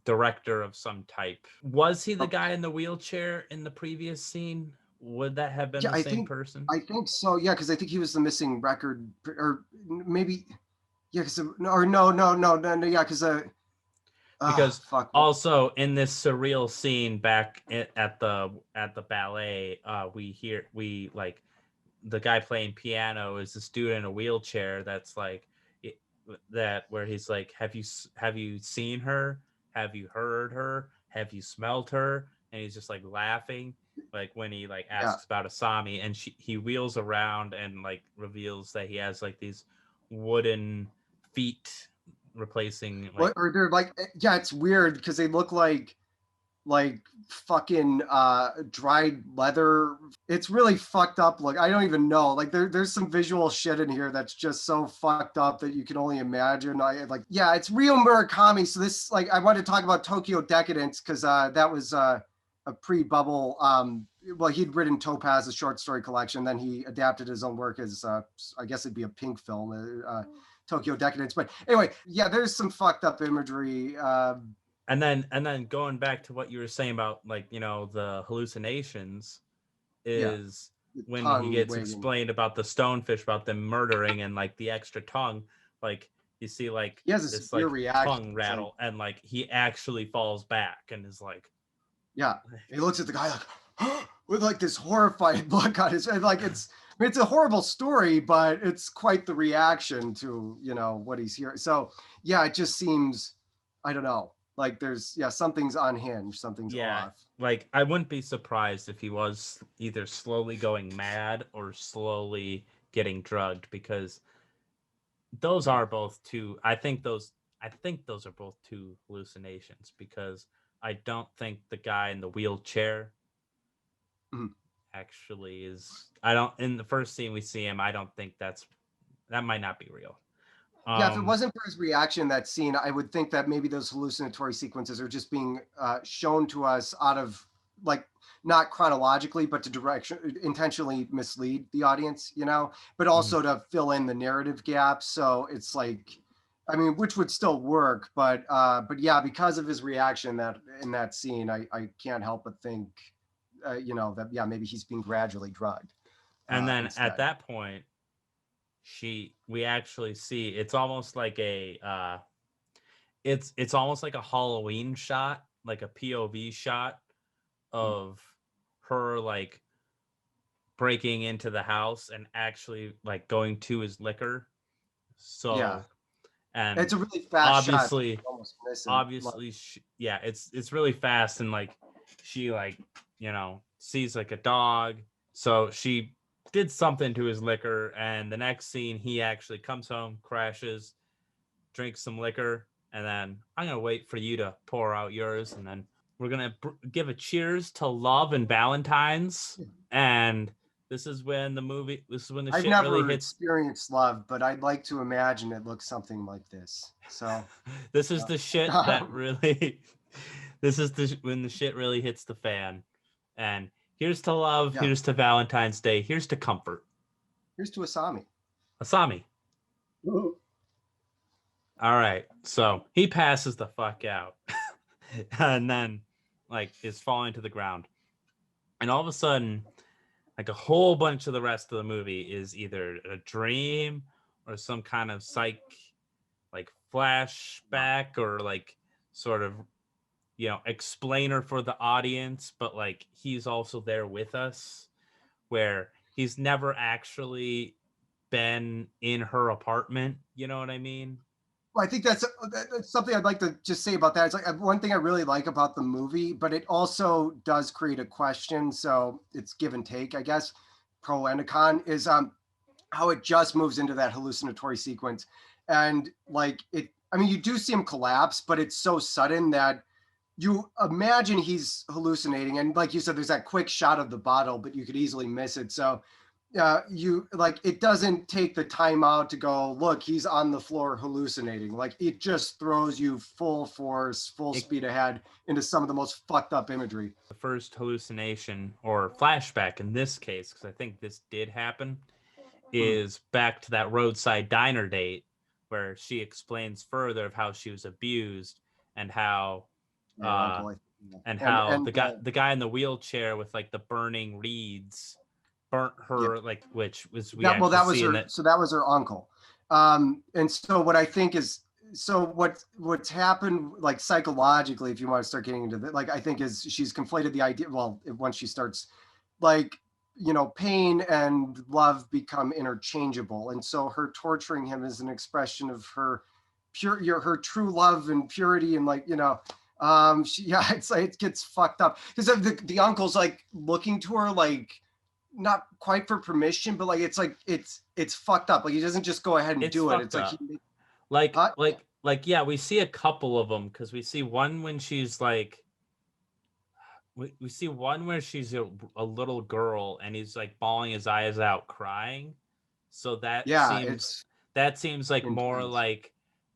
director of some type. Was he the guy in the wheelchair in the previous scene? Would that have been Yeah, the same person? I think so. Yeah, because I think he was the missing record, or maybe. Yeah, because no. Yeah, Because fuck. also in this surreal scene back at the ballet, we like the guy playing piano is this dude in a wheelchair that's like that where he's like, have you seen her? Have you heard her? Have you smelled her? And he's just like laughing, like when he like Yeah. asks about Asami, and he wheels around and like reveals that he has like these wooden feet replacing like What, or they're like, yeah, it's weird because they look like fucking dried leather. It's really fucked up. Look, I don't even know. Like there's some visual shit in here that's just so fucked up that you can only imagine. Yeah, it's Ryo Murakami. So this, like, I wanted to talk about Tokyo Decadence because that was a pre-bubble. Well, he'd written Topaz, a short story collection. Then he adapted his own work as I guess it'd be a pink film, Tokyo Decadence. But anyway, yeah, there's some fucked up imagery. and then going back to what you were saying about like the hallucinations is when he gets explained about the stonefish, about them murdering and like the extra tongue, like you see like he has a this severe like reaction. tongue rattle and like he actually falls back and is like, yeah, he looks at the guy like with like this horrified look on his face. Like it's a horrible story, but it's quite the reaction to what he's hearing. So yeah, it just seems, I don't know, like there's something's unhinged, something's off. Like I wouldn't be surprised if he was either slowly going mad or slowly getting drugged, because those are both two. I think those are both two hallucinations, because I don't think the guy in the wheelchair actually is. I don't. In the first scene we see him, I don't think that might not be real. Yeah, if it wasn't for his reaction in that scene, I would think that maybe those hallucinatory sequences are just being shown to us out of, like, not chronologically, but to intentionally mislead the audience, but also to fill in the narrative gaps. So it's like, I mean, which would still work, but yeah, because of his reaction in that scene, I can't help but think, that yeah, maybe he's being gradually drugged. And then at that point, we actually see it's almost like a it's almost like a Halloween shot, like a POV shot of her like breaking into the house and actually like going to his liquor. So yeah, and it's a really fast obviously shot. obviously it's really fast, and like she like sees like a dog, so she did something to his liquor, and the next scene he actually comes home, crashes, drinks some liquor, and then I'm gonna wait for you to pour out yours, and then we're gonna give a cheers to love and Valentine's. And this is when the I've shit never really hits. experienced love, but I'd like to imagine it looks something like this. So this is the shit that really when the shit really hits the fan. And here's to love, here's to Valentine's Day, here's to comfort. Here's to Asami. All right, so he passes the fuck out and then like is falling to the ground, and all of a sudden like a whole bunch of the rest of the movie is either a dream or some kind of like flashback or like sort of explainer for the audience, but like he's also there with us, where he's never actually been in her apartment, you know what I mean? Well, I think that's something I'd like to just say about that. It's like one thing I really like about the movie, but it also does create a question. So it's give and take, I guess. Pro and a con is how it just moves into that hallucinatory sequence, and like it. I mean, you do see him collapse, but it's so sudden that you imagine he's hallucinating. And like you said, there's that quick shot of the bottle, but you could easily miss it. So you like, it doesn't take the time out to go, look, he's on the floor hallucinating. Like it just throws you full force, full speed ahead into some of the most fucked up imagery. The first hallucination or flashback in this case, because I think this did happen, is back to that roadside diner date where she explains further of how she was abused and how Her uncle, yeah. And how and the guy in the wheelchair with like the burning reeds burnt yeah, her, like, which was we that well actually that was see in her. that. So that was her uncle. And so what I think is so what's happened like psychologically, if you want to start getting into that, like I think is she's conflated the idea. Well, once she starts like pain and love become interchangeable, and so her torturing him is an expression of her her true love and purity, and yeah, it's like it gets fucked up because the uncle's like looking to her like not quite for permission, but like it's fucked up. Like he doesn't just go ahead and It's do it. fucked It's like up. he, Like huh? yeah, we see a couple of them because we see one when she's like we see one where she's a little girl and he's like bawling his eyes out crying. So Yeah, it's that seems like more intense. like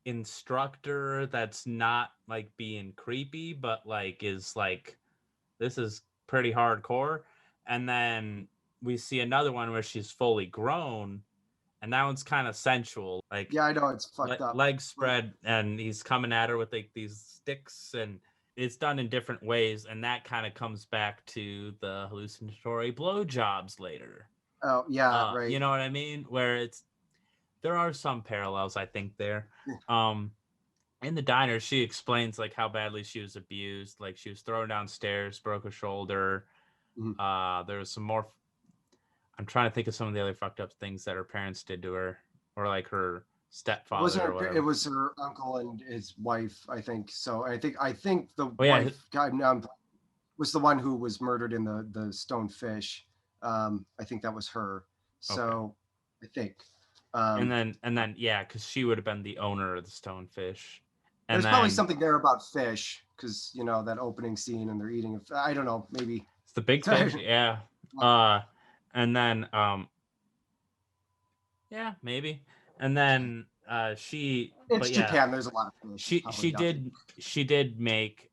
instructor that's not like being creepy, but like is like this is pretty hardcore. And then we see another one where she's fully grown, and that one's kind of sensual, like Yeah, I know it's fucked up. legs spread, and he's coming at her with like these sticks, and it's done in different ways, and that kind of comes back to the hallucinatory blowjobs later. Oh yeah, You right. know what I mean? Where there are some parallels, I think, there. In the diner, she explains like how badly she was abused. Like she was thrown downstairs, broke her shoulder. Mhm. There was some more. I'm trying to think of some of the other fucked up things that her parents did to her, or like her It wasn't stepfather or it whatever. was her uncle and his wife, I think. So I think the Oh yeah, wife was the one who was murdered in the stone fish. I think that was her. okay. So I think. And then yeah, because she would have been the owner of the stonefish. And There's probably then something there about fish because that opening scene and they're eating. I don't know, maybe. it's the big fish, yeah. And then yeah, maybe. And then It's but yeah, Japan. There's a lot of fish. she Probably she nothing. did she did make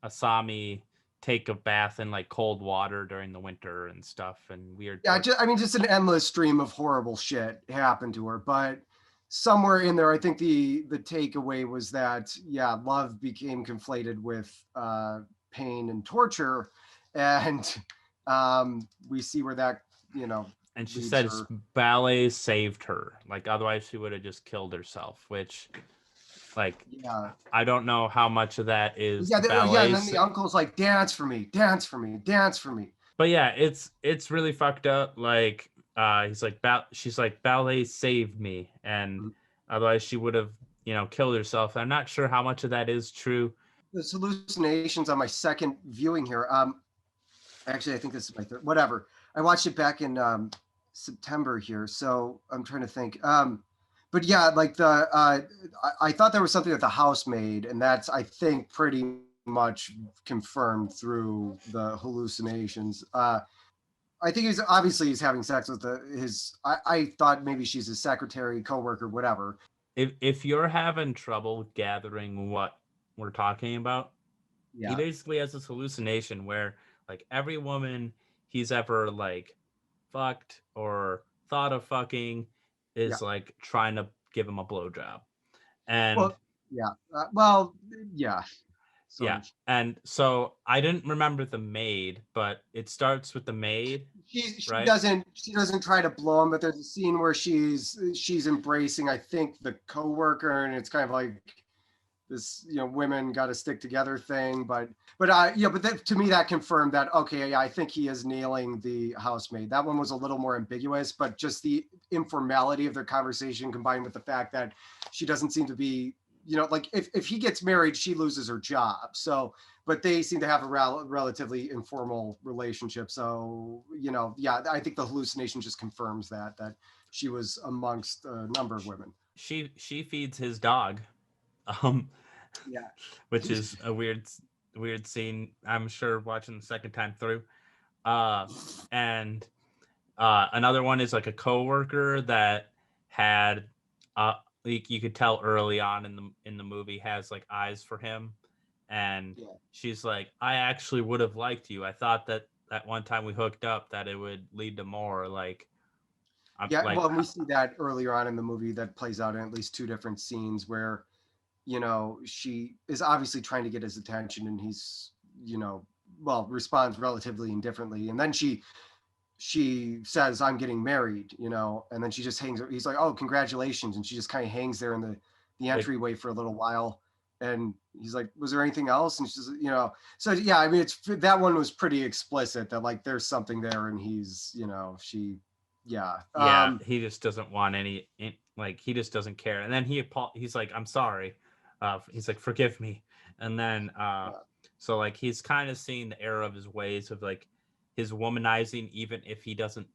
Asami take a bath in like cold water during the winter and stuff, and weird Yeah, torture. I mean, just an endless stream of horrible shit happened to her. But somewhere in there, I think the takeaway was that love became conflated with pain and torture, and we see where that And she leads said her. ballet saved her. Like otherwise she would have just killed herself, which like Yeah, I don't know how much of that is yeah, and ballet. then the uncle's like, "Dance for me, dance for me, dance for me." But yeah, it's really fucked up. Like he's like she's like ballet saved me, and Mhm. otherwise she would have killed herself. I'm not sure how much of that is true. There's hallucinations on my second viewing here. Actually, I think this is my third. Whatever. I watched it back in September here, so I'm trying to think. But yeah, like I thought there was something that the house made, and that's I think pretty much confirmed through the hallucinations. I think he's having sex with his. I thought maybe she's his secretary, coworker, whatever. If you're having trouble gathering what we're talking about, he Yeah, basically has this hallucination where like every woman he's ever like fucked or thought of fucking yeah. is like trying to give him a blowjob. And Well, yeah. Well, yeah. Sort yeah, of. and so I didn't remember the maid, but it starts with the maid, right? She doesn't try to blow him, but there's a scene where she's embracing I think the coworker, and it's kind of like this women got to stick together thing. But to me that confirmed that okay, yeah, I think he is nailing the housemaid. That one was a little more ambiguous, but just the informality of their conversation combined with the fact that she doesn't seem to be like if he gets married she loses her job. So but they seem to have a relatively informal relationship. So yeah, I think the hallucination just confirms that she was amongst a number of women. She feeds his dog, um, Yeah. which is a weird scene. I'm sure watching the second time through. And another one is like a coworker that had you could tell early on in the movie has like eyes for him, and Yeah. she's like, I actually would have liked you. I thought that one time we hooked up that it would lead to more. Like I'm Yeah, like well, and we see that earlier on in the movie that plays out in at least two different scenes where you know, she is obviously trying to get his attention, and he's, you know, well, responds relatively indifferently. And then she says, I'm getting married, you know, and then she just hangs. He's like, oh, congratulations. And she just kind of hangs there in the entryway for a little while. And he's like, was there anything else? And she's, you know, so yeah, I mean, that one was pretty explicit that like there's something there, and he's, you know, yeah. He just doesn't want like, he just doesn't care. And then he's like, I'm sorry. He's like, forgive me. And then, so like, he's kind of seeing the error of his ways of like his womanizing, even if he doesn't,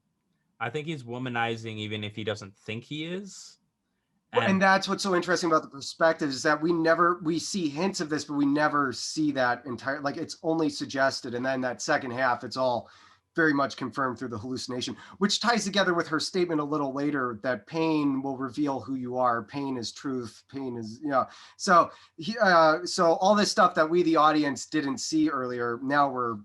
I think he's womanizing even if he doesn't think he is. And that's what's so interesting about the perspective, is that we see hints of this, but we never see that entire, like it's only suggested. And then that second half, it's all very much confirmed through the hallucination, which ties together with her statement a little later that pain will reveal who you are. Pain is truth. Pain is, you know, so all this stuff that we, the audience, didn't see earlier, now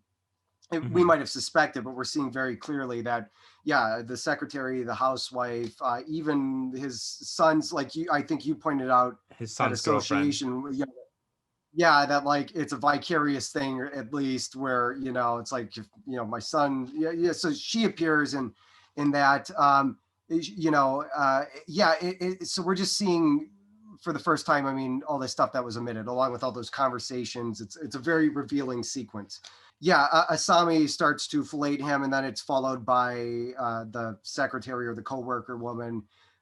we might have suspected, but we're seeing very clearly that, yeah, the secretary, the housewife, even his sons, like I think you pointed out, his son's association, you know, yeah, that like it's a vicarious thing, or at least where, you know, it's like, you know, my son, yeah. So she appears in that, you know, so we're just seeing for the first time, I mean, all this stuff that was omitted, along with all those conversations. It's a very revealing sequence. Yeah, Asami starts to fillet him, and then it's followed by the secretary or the coworker woman.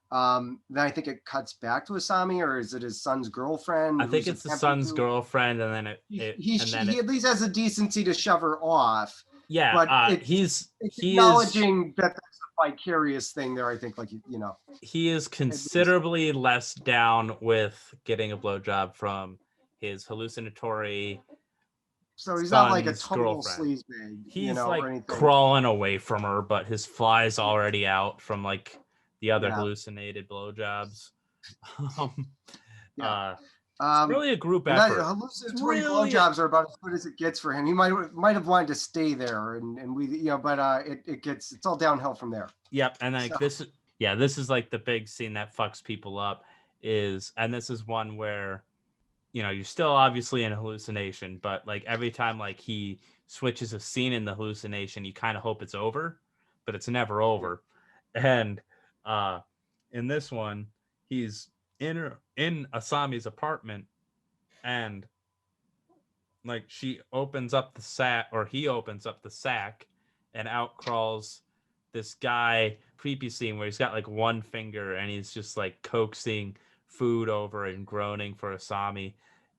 Then I think it cuts back to Asami, or is it his son's girlfriend? I think it's the son's girlfriend, and then he at least has the decency to shove her off. Yeah, but he's acknowledging that there's a vicarious thing there. I think, like, you know, he is considerably less down with getting a blowjob from his hallucinatory. So he's not like a total sleazebag. He's, you know, like crawling away from her, but his fly's already out from like the other hallucinated blowjobs. It's really a group effort. Hallucinatory blowjobs are about as good as it gets for him. He might have wanted to stay there, and we, you know, but it's all downhill from there. Yep, and like this is like the big scene that fucks people up and this is one where, you know, you're still obviously in a hallucination, but like every time like he switches a scene in the hallucination, you kind of hope it's over, but it's never over. And in this one, he's in Asami's apartment, and like she opens up the sack, or he opens up the sack, and out crawls this guy. Creepy scene where he's got like one finger and he's just like coaxing food over and groaning for Asami.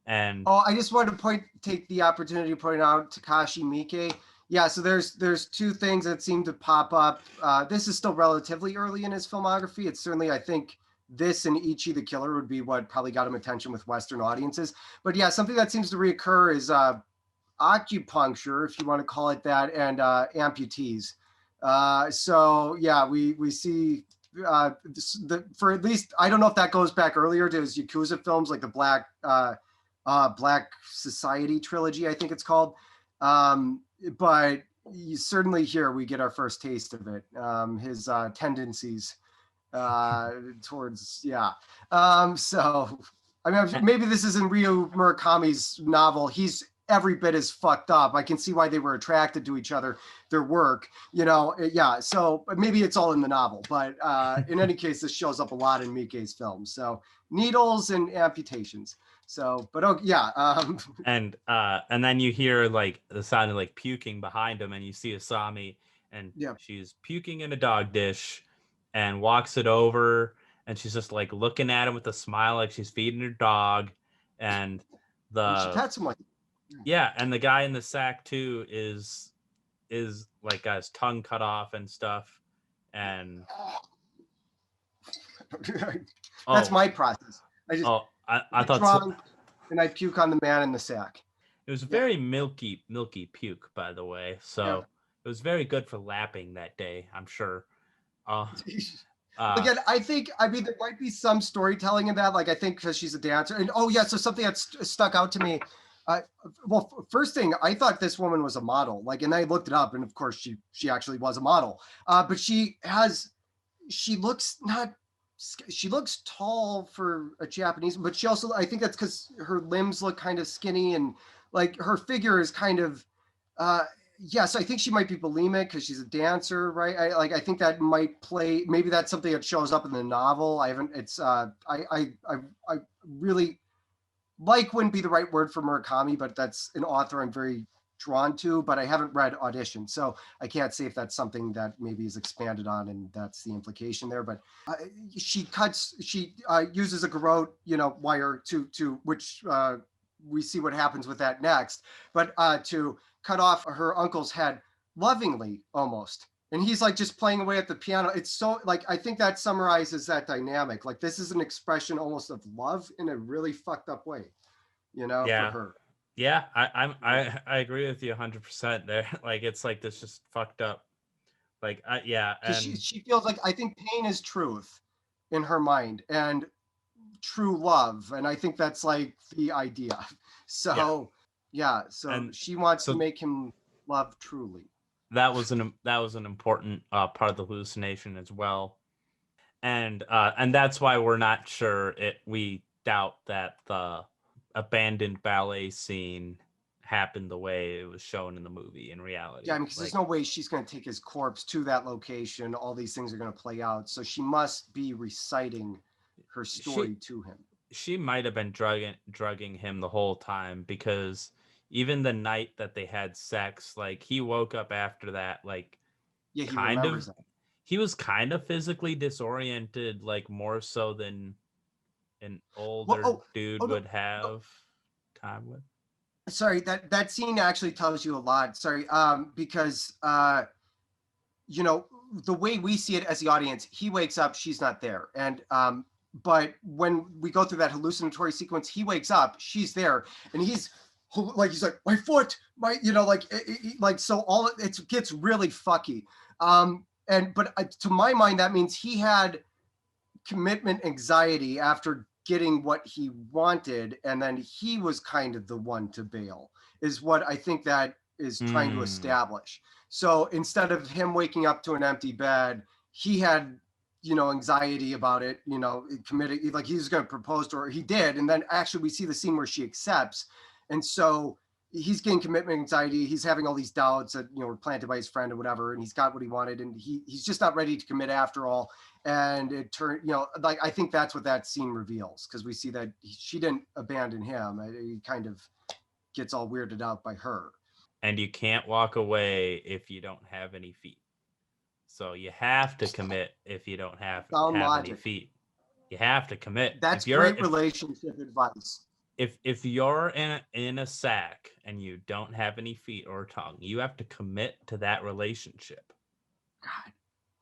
And I just wanted to take the opportunity to point out Takashi Miike. Yeah, so there's two things that seem to pop up. This is still relatively early in his filmography. It's certainly, I think, this and Ichi the Killer would be what probably got him attention with Western audiences. But yeah, something that seems to reoccur is acupuncture, if you want to call it that, and amputees. So yeah, we see for at least, I don't know if that goes back earlier to his Yakuza films, like the Black Society trilogy, I think it's called. But certainly here we get our first taste of it. His tendencies towards, yeah. So, I mean, maybe this is in Ryu Murakami's novel. He's every bit as fucked up. I can see why they were attracted to each other, their work, you know, yeah. So maybe it's all in the novel, but in any case, this shows up a lot in Miike's films. So needles and amputations. So, but yeah. And then you hear like the sound of like puking behind him, and you see Asami, and she's puking in a dog dish, and walks it over, and she's just like looking at him with a smile, like she's feeding her dog, and she pets him like. Yeah, and the guy in the sack too is like got his tongue cut off and stuff, and that's my process. I thought so. And I puke on the man in the sack. It was very milky puke, by the way. So it was very good for lapping that day, I'm sure. Again, I mean, there might be some storytelling in that. Like, I think because she's a dancer, and so something that stuck out to me. Well, first thing, I thought this woman was a model. Like, and I looked it up, and of course, she actually was a model. But she looks not she looks tall for a Japanese, but she also, I think that's because her limbs look kind of skinny and like her figure is kind of, yes, I think she might be bulimic because she's a dancer, right? I think that might play, maybe that's something that shows up in the novel. I haven't, it's, I really like wouldn't be the right word for Murakami, but that's an author I'm very drawn to, but I haven't read Audition. So I can't say if that's something that maybe is expanded on and that's the implication there, but she uses a garrote, wire to which we see what happens with that next, but to cut off her uncle's head lovingly almost. And he's like just playing away at the piano. It's so like, I think that summarizes that dynamic. Like this is an expression almost of love in a really fucked up way, for her. Yeah, I agree with you 100% there. Like it's like this just fucked up. Like and she feels like, I think pain is truth in her mind and true love, and I think that's like the idea. So so she wants to make him love truly. That was an important part of the hallucination as well, and that's why we're not sure. We doubt that the abandoned ballet scene happened the way it was shown in the movie in reality. Yeah, I mean, because there's no way she's going to take his corpse to that location. All these things are going to play out. So she must be reciting her story to him. She might have been drugging him the whole time, because even the night that they had sex, like he woke up after that, like he remembers that. He was kind of physically disoriented, like more so than an older dude would have time with. Sorry, that scene actually tells you a lot. Sorry, because the way we see it as the audience, he wakes up, she's not there, and but when we go through that hallucinatory sequence, he wakes up, she's there, and he's like my foot, so all it gets really fucky. But to my mind, that means he had commitment anxiety after getting what he wanted, and then he was kind of the one to bail, is what I think that is trying to establish. So instead of him waking up to an empty bed, he had anxiety about it, committed, like he was going to propose to her, he did, and then actually we see the scene where she accepts, and so he's getting commitment anxiety, he's having all these doubts that were planted by his friend or whatever, and he's got what he wanted, and he's just not ready to commit after all. And it turned, like I think that's what that scene reveals, because we see that she didn't abandon him. He kind of gets all weirded out by her. And you can't walk away if you don't have any feet. So you have to commit if you don't have any feet. You have to commit. That's great relationship advice. If you're in a sack and you don't have any feet or tongue, you have to commit to that relationship. God,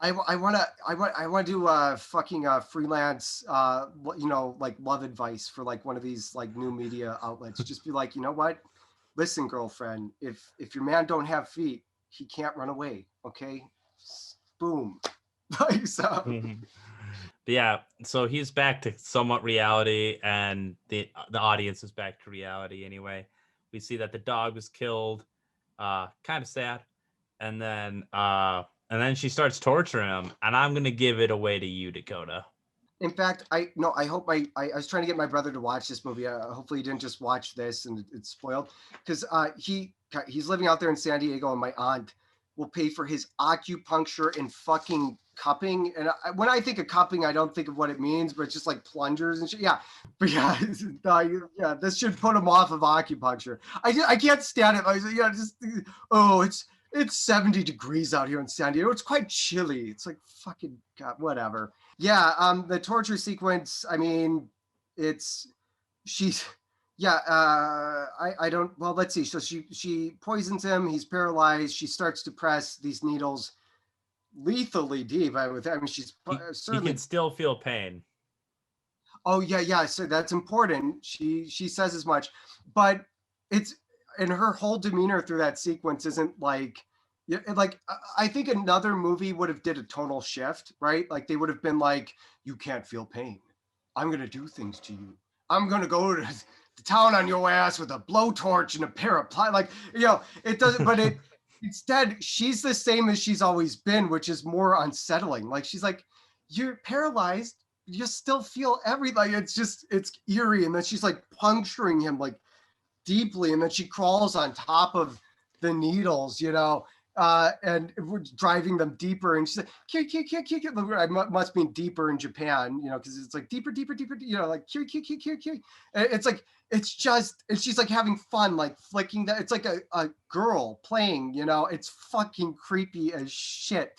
I want to do a fucking freelance, like love advice for like one of these like new media outlets. Just be like, you know what? Listen, girlfriend, if your man don't have feet, he can't run away. Okay, boom. So. Yeah, so he's back to somewhat reality, and the audience is back to reality anyway. We see that the dog was killed, kind of sad, and then she starts torturing him, and I'm gonna give it away to you, Dakota. In fact, I hope I was trying to get my brother to watch this movie. Hopefully, he didn't just watch this and it's spoiled, because he's living out there in San Diego, and my aunt will pay for his acupuncture and fucking cupping. And when I think of cupping, I don't think of what it means, but it's just like plungers and shit. Yeah, but yeah, this should put him off of acupuncture. I can't stand it. I was it's 70 degrees out here in San Diego. It's quite chilly. It's like fucking God, whatever. Yeah, the torture sequence. I mean, I don't, well, let's see. So she poisons him. He's paralyzed. She starts to press these needles lethally deep. She's certainly. He can still feel pain. Oh yeah. So that's important. She says as much, but it's, and her whole demeanor through that sequence isn't like, I think another movie would have did a tonal shift, right? Like they would have been like, you can't feel pain. I'm going to do things to you. I'm going to go to town on your ass with a blowtorch and a pair of it doesn't, but instead she's the same as she's always been, which is more unsettling. Like she's like, you're paralyzed, you still feel everything. It's eerie. And then she's like puncturing him like deeply. And then she crawls on top of the needles, and we're driving them deeper. And she's like, I must mean deeper in Japan, because it's like deeper, like it's like, and she's like having fun, like flicking that. It's like a girl playing, it's fucking creepy as shit,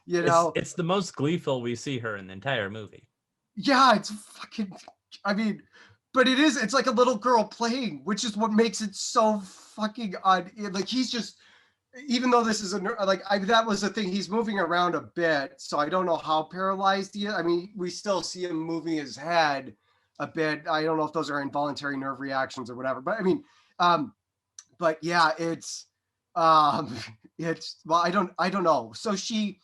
It's the most gleeful we see her in the entire movie. Yeah, it's fucking, I mean, but it's like a little girl playing, which is what makes it so fucking odd. Like he's just, even though this is that was the thing, he's moving around a bit, so I don't know how paralyzed he is. I mean, we still see him moving his head a bit. I don't know if those are involuntary nerve reactions or whatever, but I mean, but yeah, well, I don't know. So she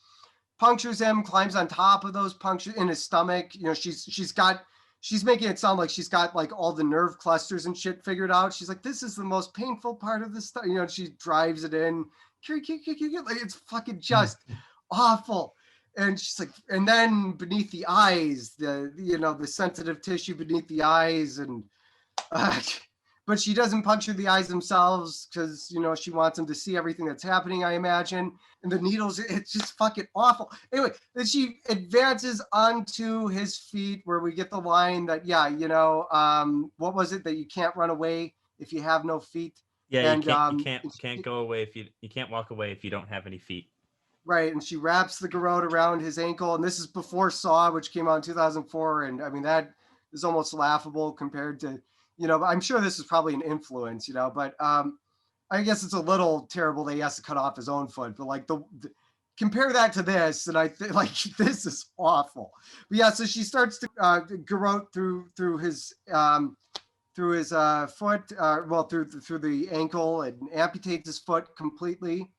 punctures him, climbs on top of those punctures in his stomach. She's making it sound like she's got like all the nerve clusters and shit figured out. She's like, this is the most painful part of this stuff. She drives it in. Like, it's fucking just awful. And she's like, and then beneath the eyes, the sensitive tissue beneath the eyes, and but she doesn't puncture the eyes themselves because she wants him to see everything that's happening, I imagine. And the needles, it's just fucking awful. Anyway, then she advances onto his feet, where we get the line that, what was it, that you can't run away if you have no feet? Yeah, and, you can't go away if you can't walk away if you don't have any feet. Right, and she wraps the garrote around his ankle, and this is before Saw, which came out in 2004, and I mean that is almost laughable compared to, I'm sure this is probably an influence, but I guess it's a little terrible that he has to cut off his own foot, but like the compare that to this, and I think like this is awful. But yeah, so she starts to garrote through his foot, through the ankle, and amputates his foot completely.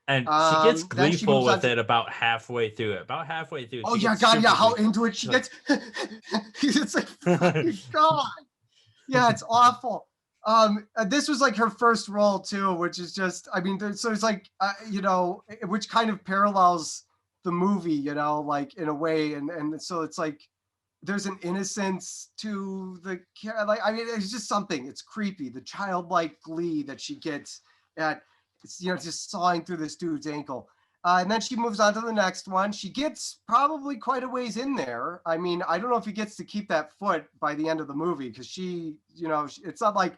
And she gets gleeful with it about halfway through it. Oh yeah, God, yeah, how into it she gets. It's like, God. Yeah, it's awful. This was like her first role too, which is just, I mean, so it's like, which kind of parallels the movie, like in a way. And so it's like, there's an innocence to the, like, I mean, it's just something, it's creepy. The childlike glee that she gets at, just sawing through this dude's ankle. And then she moves on to the next one. She gets probably quite a ways in there. I mean, I don't know if he gets to keep that foot by the end of the movie, because she, it's not like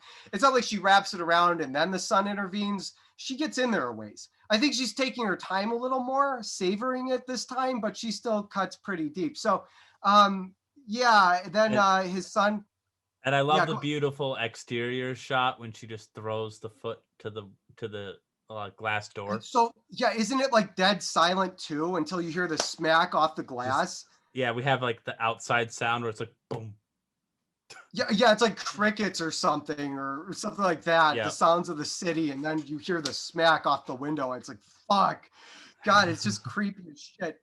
she wraps it around and then the son intervenes. She gets in there a ways. I think she's taking her time a little more, savoring it this time, but she still cuts pretty deep. So, then his son. And I love the beautiful exterior shot when she just throws the foot to the glass door. So yeah, isn't it like dead silent too until you hear the smack off the glass? Yeah, we have like the outside sound where it's like boom. Yeah, it's like crickets or something like that. Yeah. The sounds of the city, and then you hear the smack off the window. It's like, fuck, God, it's just creepy as shit.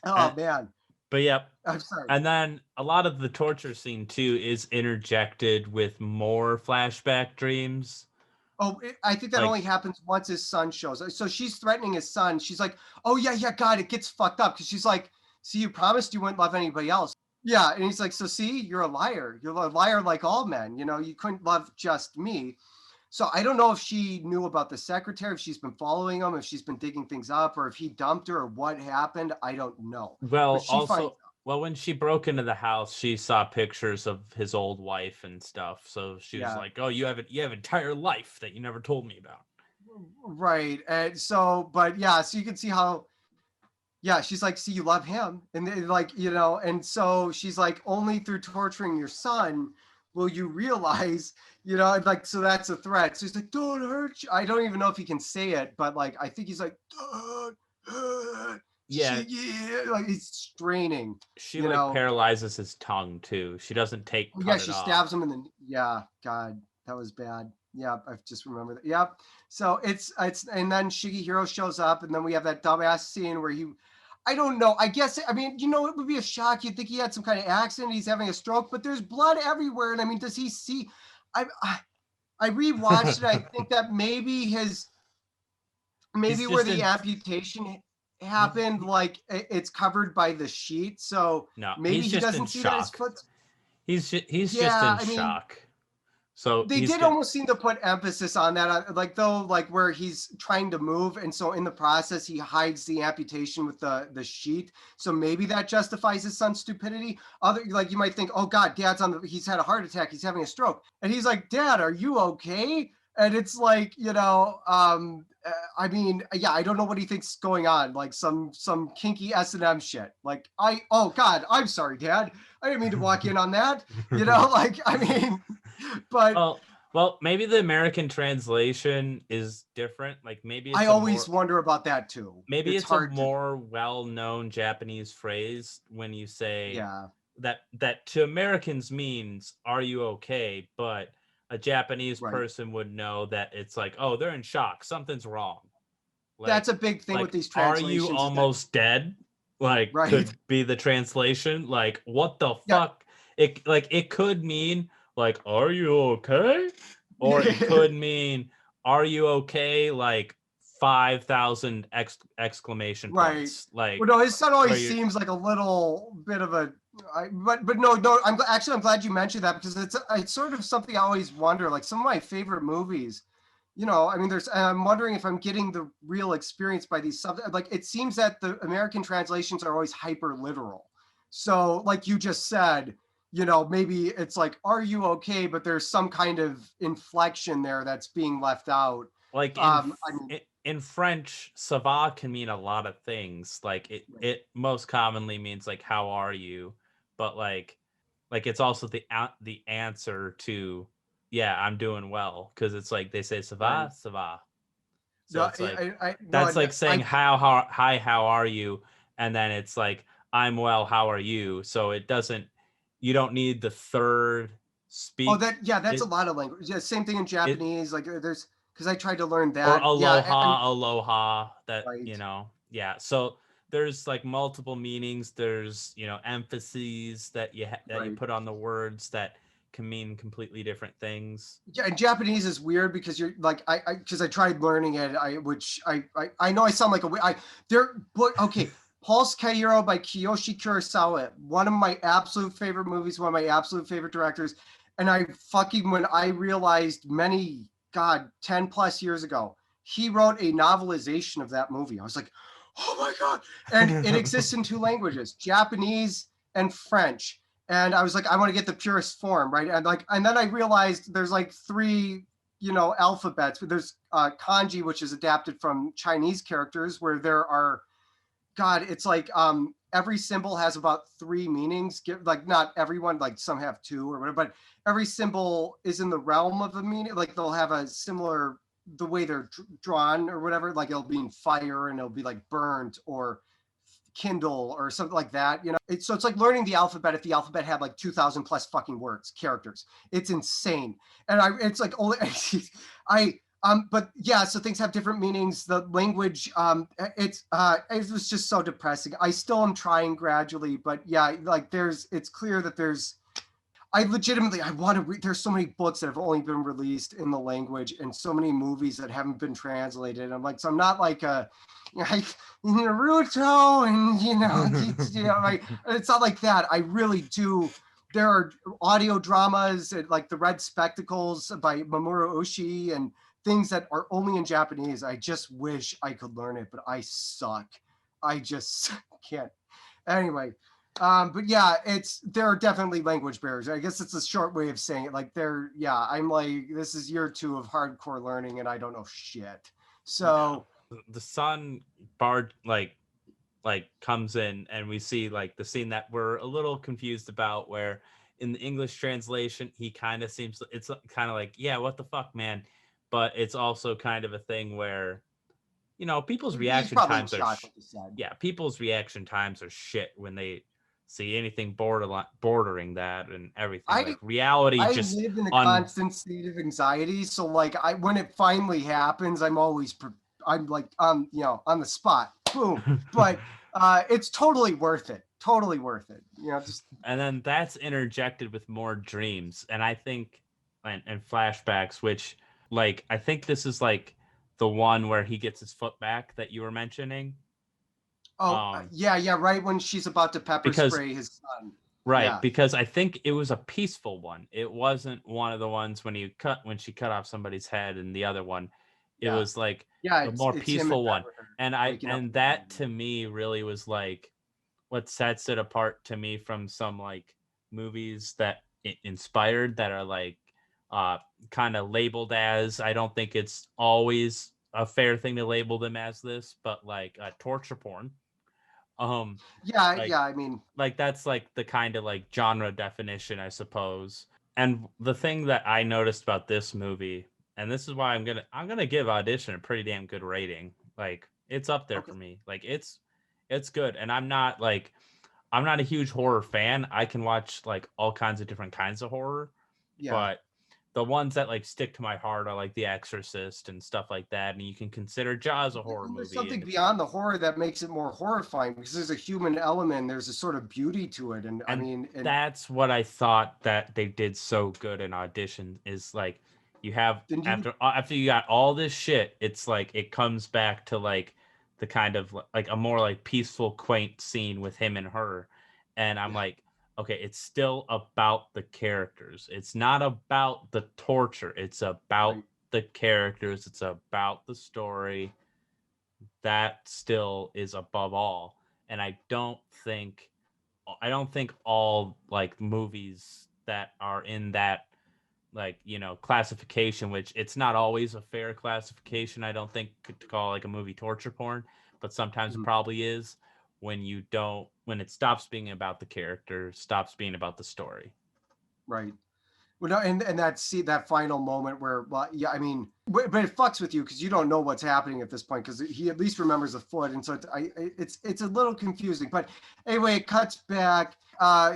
Oh man. But yeah, I'm sorry. And then a lot of the torture scene too is interjected with more flashback dreams. Oh, I think that only happens once his son shows up. So she's threatening his son. She's like, oh, yeah, God, it gets fucked up. Because she's like, see, you promised you wouldn't love anybody else. Yeah, and he's like, so see, you're a liar. You're a liar like all men. You couldn't love just me. So I don't know if she knew about the secretary, if she's been following him, if she's been digging things up, or if he dumped her, or what happened. I don't know. Well, also... Well, when she broke into the house, she saw pictures of his old wife and stuff. So she was like, "Oh, you have an entire life that you never told me about." Right. And so, but yeah, so you can see how, she's like, "See, you love him," and and so she's like, "Only through torturing your son will you realize, so that's a threat." So he's like, "Don't hurt you." I don't even know if he can say it, but like, I think he's like, "Don't hurt." Yeah, like he's straining. She paralyzes his tongue too. She doesn't take. Yeah, she stabs him in the. Yeah, God, that was bad. Yeah, I just remember that. Yep. So it's and then Shigehiro shows up, and then we have that dumbass scene where I don't know. I guess it would be a shock. You'd think he had some kind of accident. He's having a stroke, but there's blood everywhere. And I mean, does he see? I rewatched it. I think that maybe where the amputation. happened, like it's covered by the sheet, so No, maybe he's he just in doesn't see that his shock. foot's. He's just Yeah, in I mean, shock. So they he's did good. almost seem to put emphasis on that, like though, like where he's trying to move, and so in the process he hides the amputation with the sheet. So maybe that justifies his son's stupidity. Other, like you might think, oh God, Dad's he's had a heart attack, he's having a stroke, and he's like, Dad, are you okay? And it's like, I mean, yeah, I don't know what he thinks going on, like some kinky S&M shit. Like oh God, I'm sorry, Dad, I didn't mean to walk in on that. Like I mean. But well, maybe the American translation is different. Like maybe I it's always wonder about that too. maybe It's it's a hard to, more well-known Japanese phrase when you say yeah, that to Americans means "Are you okay?" But a Japanese right. person would know that it's like, oh, they're in shock, something's wrong. That's Like a big thing with these are you translations is that, almost dead? Like right. could be the translation. Like what the Yeah. fuck? It could mean like are you okay? Or it could mean are you okay? Like 5,000 exclamation Right. points. Like Well, no, his son where always you seems like a little bit of a, but no, I'm glad you mentioned that, because it's sort of something I always wonder. Like some of my favorite movies, I mean, I'm wondering if I'm getting the real experience by these sub. Like it seems that the American translations are always hyper literal. So, like you just said, maybe it's like, "Are you okay?" But there's some kind of inflection there that's being left out. like I mean, in French, ça va can mean a lot of things. Like right, it most commonly means like how are you, but like it's also the answer to yeah, I'm doing well, because it's like they say ça right. va, ça va. So No, it's like no, that's like saying I, hi, how are you? And then it's like I'm well, how are you? So you don't need the third oh, speak that, yeah, that's a it lot of language. Yeah, same thing in it Japanese. Like because I tried to learn or that. Yeah, aloha, that right, yeah. So there's like multiple meanings. There's emphases that that you right. put on the words that can mean completely different things. Yeah, and Japanese is weird because you're like because I tried learning it. I know I sound like but okay. Pulse Cairo by Kiyoshi Kurosawa, one of my absolute favorite movies, one of my absolute favorite directors. And when I realized many, God, 10 plus years ago, he wrote a novelization of that movie. I was like, oh my God. And it exists in two languages, Japanese and French. And I was like, I want to get the purest form, right? And then I realized there's like three, alphabets. But there's kanji, which is adapted from Chinese characters, where there are, God, it's like every symbol has about three meanings. Like not everyone, like some have two or whatever, but every symbol is in the realm of a meaning. Like they'll have a similar, the way they're drawn or whatever. Like it'll be in fire and it'll be like burnt or Kindle or something like that. So it's like learning the alphabet if the alphabet had like 2,000 plus fucking words, characters. It's insane. And it's like only but yeah, so things have different meanings. The language, it was just so depressing. I still am trying gradually, but yeah, like it's clear that I want to read. There's so many books that have only been released in the language, and so many movies that haven't been translated. So I'm not like Naruto, and it's not like that. I really do. There are audio dramas like The Red Spectacles by Mamoru Oshii and things that are only in Japanese. I just wish I could learn it, but I suck. I just can't. Anyway, but yeah, there are definitely language barriers. I guess it's a short way of saying it. Like I'm like, this is year 2 of hardcore learning and I don't know shit. So The son Bard comes in, and we see like the scene that we're a little confused about, where in the English translation he kind of seems, it's kind of like, yeah, what the fuck, man. But it's also kind of a thing where people's he's reaction probably in times are shock, like you said. people's reaction times are shit when they see anything bordering that and everything. I Like reality I just live in a un constant state of anxiety. So like when it finally happens, I'm like on the spot. Boom. But it's totally worth it. Totally worth it. Just and then that's interjected with more dreams, and I think and flashbacks, which like I think this is like the one where he gets his foot back that you were mentioning. Yeah, right when she's about to pepper because spray his son. right, Yeah, because I think it was a peaceful one. It wasn't one of the ones when she cut off somebody's head, and the other one, it yeah, was like yeah. a more It's him in peaceful bed one. with her, And waking up in the that morning. to me really was like what sets it apart to me from some like movies that inspired that are like uh kind of labeled as, I don't think it's always a fair thing to label them as this, but like torture porn. Um Yeah, like yeah. I mean, that's like the kind of like genre definition, I suppose. And the thing that I noticed about this movie, and this is why I'm gonna give Audition a pretty damn good rating. Like it's up there okay, for me. Like it's good. And I'm not a huge horror fan. I can watch like all kinds of different kinds of horror, yeah. but the ones that like stick to my heart are like The Exorcist and stuff like that. And you can consider Jaws a Yeah, horror well, there's movie. something And beyond the horror that makes it more horrifying because there's a human element. There's a sort of beauty to it, and I and mean, and that's what I thought that they did so good in Audition is like you have then you, after you got all this shit, it's like it comes back to like the kind of like a more like peaceful, quaint scene with him and her, and I'm yeah, like, okay, it's still about the characters. It's not about the torture. It's about right, the characters. It's about the story. That still is above all, and I don't think all like movies that are in that like classification, which it's not always a fair classification, I don't think, to call like a movie torture porn, but sometimes it mhm, probably is when it stops being about the character, stops being about the story. right. Well, no, and that final moment where, well, yeah, I mean, but it fucks with you because you don't know what's happening at this point because he at least remembers the foot, and so it's a little confusing. But anyway, it cuts back.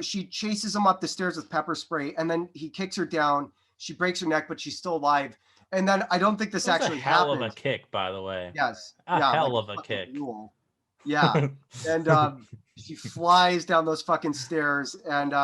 She chases him up the stairs with pepper spray, and then he kicks her down. She breaks her neck, but she's still alive. And then I don't think It this was a actually hell of a happens. kick, by the way. Yes, A yeah, like hell a of a fucking kick. mule. Yeah, and she flies down those fucking stairs, and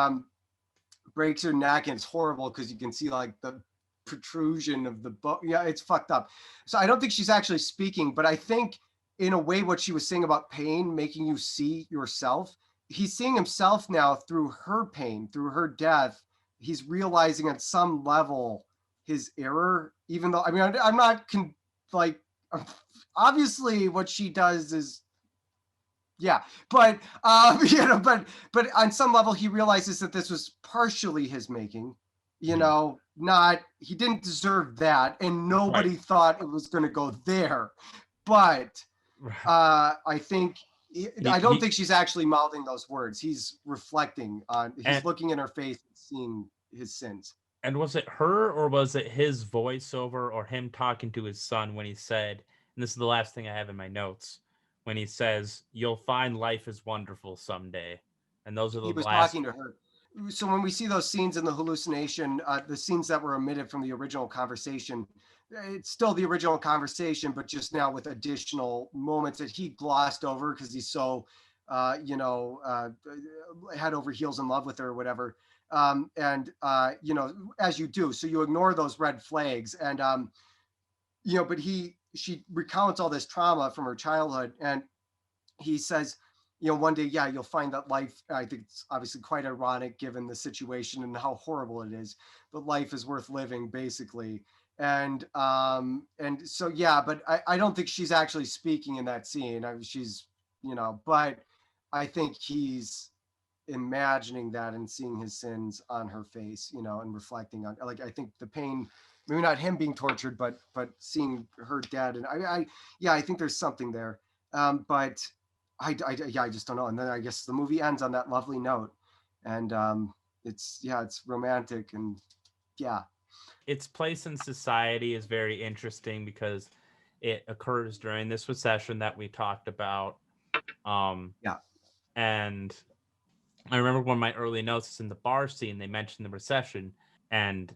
breaks her neck, and it's horrible because you can see like the protrusion of the bone. Yeah, it's fucked up. So I don't think she's actually speaking, but I think in a way what she was saying about pain making you see yourself, he's seeing himself now through her pain, through her death. He's realizing at some level his error, even though I mean I'm not like obviously what she does is yeah, but but on some level he realizes that this was partially his making, Mhm. not he didn't deserve that, and Right. nobody thought it was going to go there. But I think I don't He think she's actually mouthing those words. He's reflecting on, he's and looking in her face and seeing his sins. was it her or was it his voiceover or him talking to his son when he said, and this is the last thing I have in my notes, when he says, "You'll find life is wonderful someday," and those are the He was last. talking to her. So when we see those scenes in the hallucination, the scenes that were omitted from the original conversation, it's still the original conversation, but just now with additional moments that he glossed over because he's so, head over heels in love with her or whatever. And as you do, so you ignore those red flags, and but she recounts all this trauma from her childhood, and he says, one day, yeah, you'll find that life, I think it's obviously quite ironic given the situation and how horrible it is, but life is worth living, basically. And so, yeah, but I don't think she's actually speaking in that scene. She's, but I think he's imagining that and seeing his sins on her face, and reflecting on, like, I think the pain, maybe not him being tortured, but seeing her dead. And yeah, I think there's something there. But yeah, I just don't know. And then I guess the movie ends on that lovely note, and it's romantic, and yeah, Its place in society is very interesting because it occurs during this recession that we talked about. Um, yeah, and I remember one of my early notes is in the bar scene, they mentioned the recession, and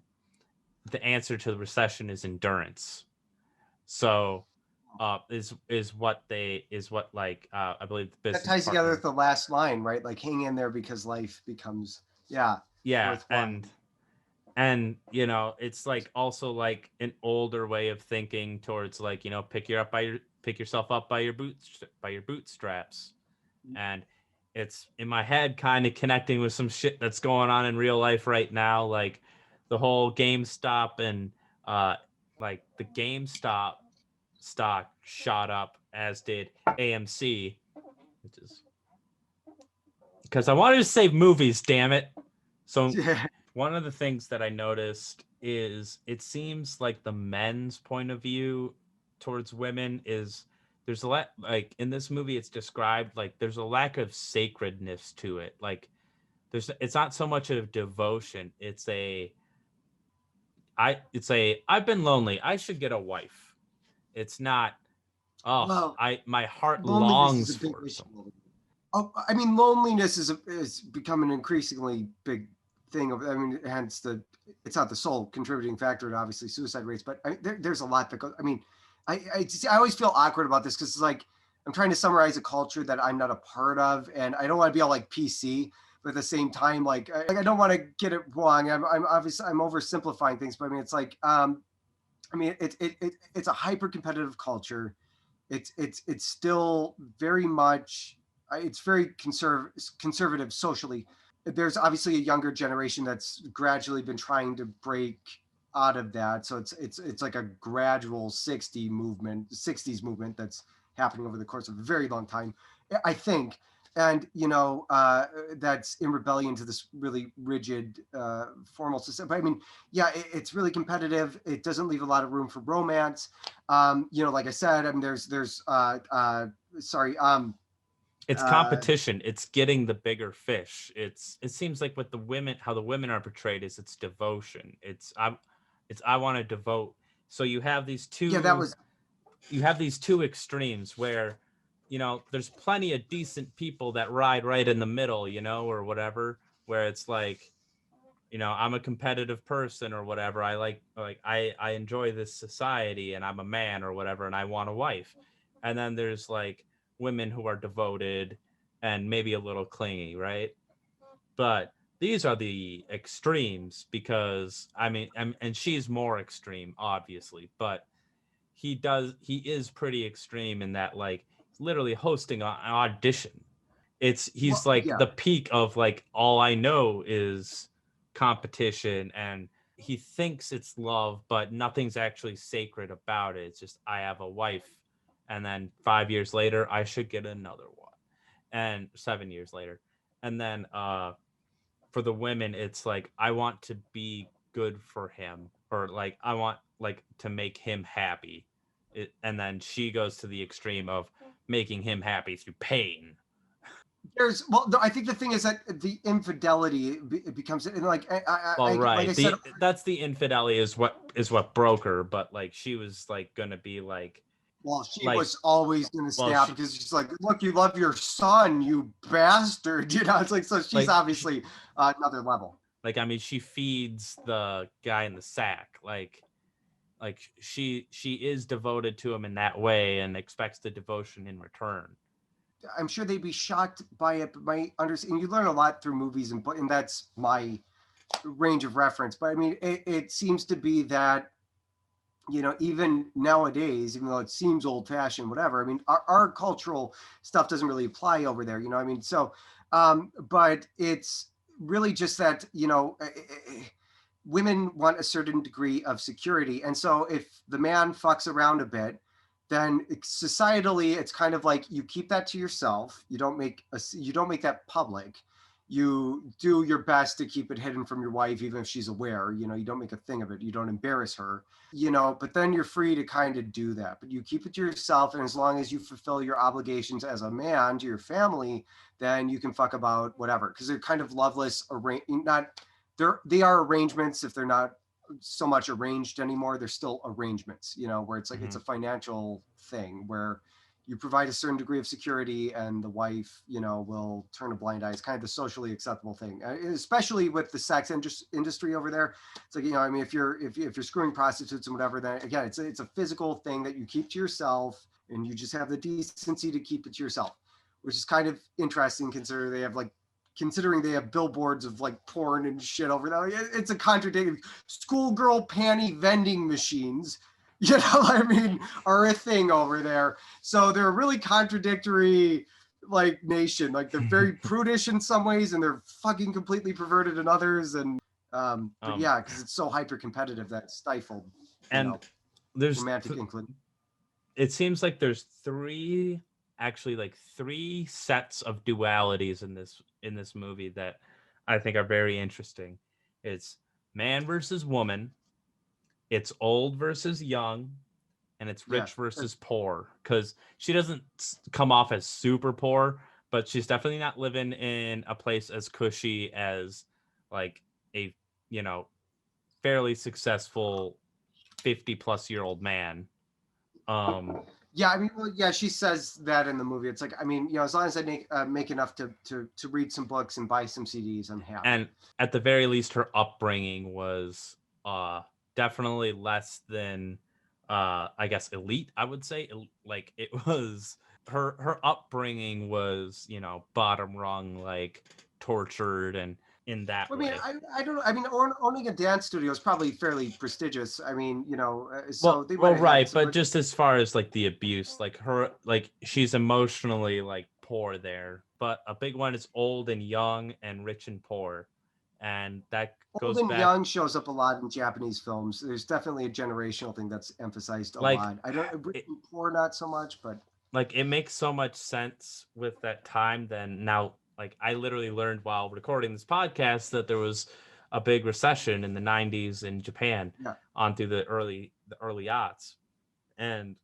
the answer to the recession is endurance. So is what like I believe the that business ties together partner. with the last line, right? Like, hang in there because life becomes, yeah, Yeah, worthwhile. and it's like also like an older way of thinking towards like pick yourself up by your bootstraps. and it's in my head kind of connecting with some shit that's going on in real life right now, like the whole GameStop and like the GameStop stock shot up, as did AMC, which is because I wanted to save movies, damn it. So one of the things that I noticed is it seems like the men's point of view towards women is there's a lot, like in this movie it's described like there's a lack of sacredness to it. Like it's not so much of devotion. It's a I've been lonely, I should get a wife. It's not, oh, Well, my heart loneliness longs is a big for issue. someone. Oh, I mean, loneliness is become an increasingly big thing. I mean, hence it's not the sole contributing factor to obviously suicide rates, but there's a lot that goes. I mean, I always feel awkward about this because it's like I'm trying to summarize a culture that I'm not a part of, and I don't want to be all like PC, but at the same time, like I don't want to get it wrong. I'm obviously I'm oversimplifying things, but I mean, it's like I mean, it's a hyper competitive culture. It's still very much it's very conservative socially. There's obviously a younger generation that's gradually been trying to break out of that. So it's like a gradual 60s movement that's happening over the course of a very long time, I think. And that's in rebellion to this really rigid formal system. But I mean, yeah, it's really competitive. It doesn't leave a lot of room for romance. Like I said, I mean, there's It's competition. It's getting the bigger fish. It seems like with the women, how the women are portrayed is it's devotion. I want to devote. So you have these two. Yeah, you have these two extremes where, there's plenty of decent people that ride right in the middle, or whatever, where it's like, I'm a competitive person or whatever. I enjoy this society and I'm a man or whatever, and I want a wife. And then there's like women who are devoted and maybe a little clingy, right? But these are the extremes because and she's more extreme, obviously, but he is pretty extreme in that, like, literally hosting an audition. He's like the peak of like, all I know is competition, and he thinks it's love, but nothing's actually sacred about it. It's just, I have a wife, and then 5 years later I should get another one, and 7 years later. And then for the women, it's like, I want to be good for him, or like I want like to make him happy. And then she goes to the extreme of making him happy through pain. I think the thing is that the infidelity it becomes like right. Like I said, that's the infidelity is what broke her, but like she was like gonna be like, well, she was always gonna snap because she's like, look, you love your son, you bastard. It's like, so she's like, obviously another level. Like, I mean, she feeds the guy in the sack. Like she is devoted to him in that way and expects the devotion in return. I'm sure they'd be shocked by it, but my understanding, you learn a lot through movies, and that's my range of reference. But I mean, it seems to be that, even nowadays, even though it seems old fashioned, whatever, I mean, our cultural stuff doesn't really apply over there, I mean, so, but it's really just that, women want a certain degree of security. And so if the man fucks around a bit, then societally it's kind of like you keep that to yourself. You don't make that public. You do your best to keep it hidden from your wife, even if she's aware. You don't make a thing of it. You don't embarrass her. But then you're free to kind of do that. But you keep it to yourself, and as long as you fulfill your obligations as a man to your family, then you can fuck about whatever. Because they're kind of loveless, they are arrangements. If they're not so much arranged anymore, they're still arrangements, where it's like, it's a financial thing where you provide a certain degree of security and the wife, will turn a blind eye. It's kind of the socially acceptable thing, especially with the sex industry over there. It's like, I mean, if you're screwing prostitutes and whatever, then again, it's a physical thing that you keep to yourself, and you just have the decency to keep it to yourself, which is kind of interesting considering they have billboards of like porn and shit over there. It's a contradiction. Schoolgirl panty vending machines, I mean, are a thing over there. So they're really contradictory like nation. Like they're very prudish in some ways, and they're fucking completely perverted in others. And but yeah, because it's so hyper competitive that it's stifled. And there's romantic inclination. It seems like there's three sets of dualities in this movie that I think are very interesting. It's man versus woman, it's old versus young, and it's rich versus poor. Because she doesn't come off as super poor, but she's definitely not living in a place as cushy as like a fairly successful 50-plus-year-old man. Yeah, I mean, well, yeah, she says that in the movie. It's like, I mean, as long as I make enough to read some books and buy some CDs, I'm happy. And at the very least, her upbringing was definitely less than, I guess, elite. I would say, like, it was her upbringing was, bottom rung, like tortured and in that way. I don't know. I mean, owning a dance studio is probably fairly prestigious. I mean, so right, but just as far as like the abuse, like she's emotionally like poor there, but a big one is old and young and rich and poor, and that goes old and back. Young shows up a lot in Japanese films. There's definitely a generational thing that's emphasized a lot. I don't rich and poor not so much, but like it makes so much sense with that time. Then now. Like I literally learned while recording this podcast that there was a big recession in the 90s in Japan on through the early aughts. And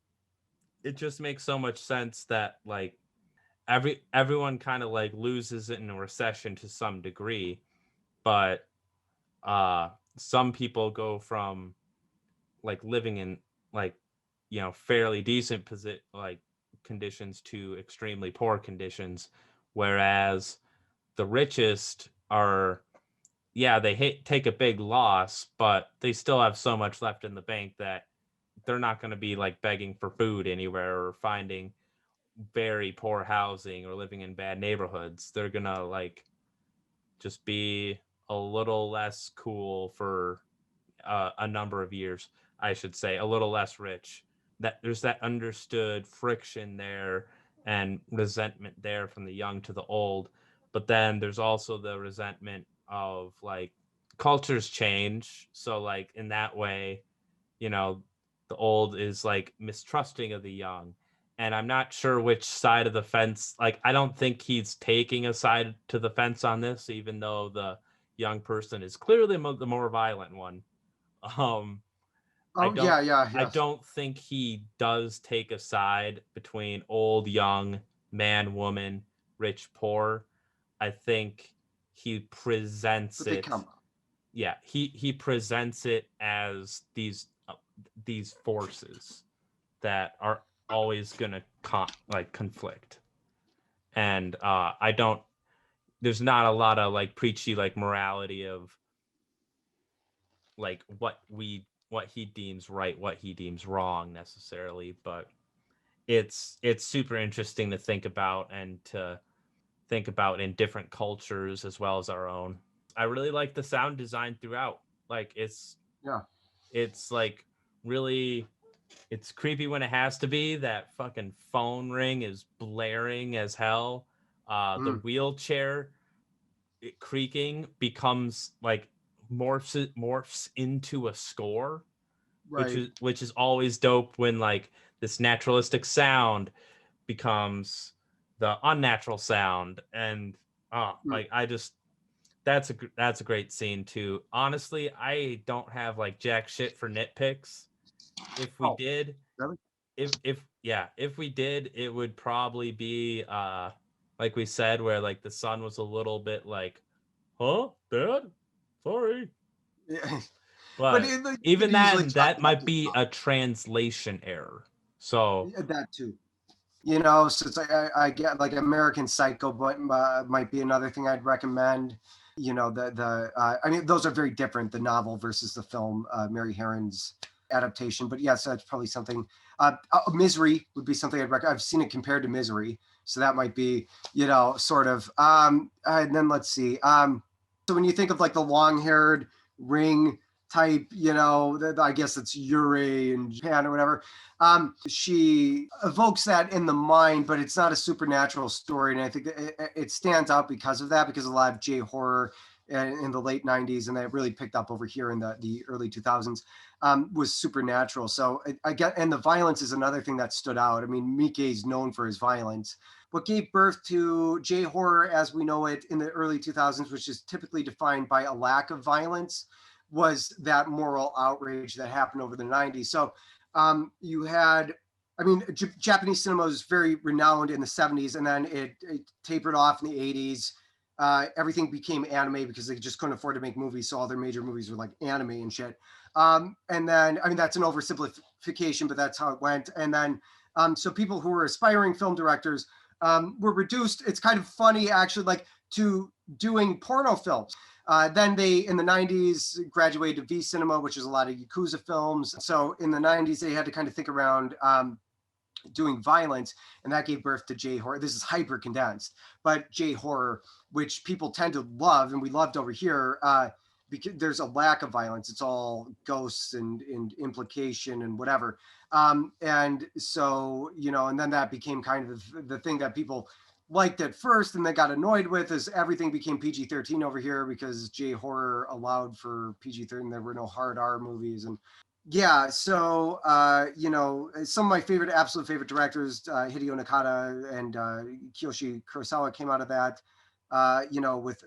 it just makes so much sense that like everyone kind of like loses it in a recession to some degree. But some people go from like living in like, fairly decent conditions to extremely poor conditions. Whereas the richest are, they take a big loss, but they still have so much left in the bank that they're not going to be like begging for food anywhere or finding very poor housing or living in bad neighborhoods. They're going to like just be a little less cool for a number of years, I should say, a little less rich. That there's that understood friction there and resentment there from the young to the old. But then there's also the resentment of like cultures change. So like in that way, the old is like mistrusting of the young. And I'm not sure which side of the fence, like I don't think he's taking a side to the fence on this, even though the young person is clearly the more violent one. I don't think he does take a side between old, young, man, woman, rich, poor. I think he presents it. Yeah, he presents it as these forces that are always gonna conflict, and I don't. There's not a lot of like preachy like morality of like what he deems right, what he deems wrong necessarily, but it's super interesting to think about and to think about in different cultures as well as our own. I really like the sound design throughout. Like it's like really, it's creepy when it has to be. That fucking phone ring is blaring as hell. The wheelchair creaking becomes like morphs into a score, which is always dope when like this naturalistic sound becomes the unnatural sound. And like I just that's a great scene too. Honestly, I don't have like jack shit for nitpicks. If we did, really? if we did, it would probably be like we said, where like the son was a little bit like, huh, Dad? Sorry. Yeah. But even that might be a translation error. So that too. So it's like I get like American Psycho, but might be another thing I'd recommend. I mean, those are very different, the novel versus the film, Mary Herron's adaptation. But yes, that's probably something. Misery would be something I'd recommend. I've seen it compared to Misery, so that might be, sort of. And then let's see. So when you think of like the long-haired ring type, I guess it's Yurei in Japan or whatever. She evokes that in the mind, but it's not a supernatural story. And I think it stands out because of that, because a lot of J-horror in the late 90s, and that really picked up over here in the early 2000s, was supernatural. So I get, and the violence is another thing that stood out. I mean, Miike is known for his violence. What gave birth to J-horror as we know it in the early 2000s, which is typically defined by a lack of violence, was that moral outrage that happened over the 90s. So you had, Japanese cinema was very renowned in the 70s, and then it tapered off in the 80s. Everything became anime because they just couldn't afford to make movies, so all their major movies were like anime and shit. And then, that's an oversimplification, but that's how it went. And then, so people who were aspiring film directors were reduced. It's kind of funny, actually, like to doing porno films. Then they, in the 90s, graduated to V cinema, which is a lot of Yakuza films. So in the 90s, they had to kind of think around doing violence, and that gave birth to J-horror. This is hyper condensed, but J-horror, which people tend to love, and we loved over here, because there's a lack of violence. It's all ghosts and implication and whatever. And so, and then that became kind of the thing that people liked at first and they got annoyed with, is everything became PG-13 over here because J-horror allowed for PG-13. There were no hard R movies. And yeah, so, some of my absolute favorite directors, Hideo Nakata and Kiyoshi Kurosawa, came out of that. With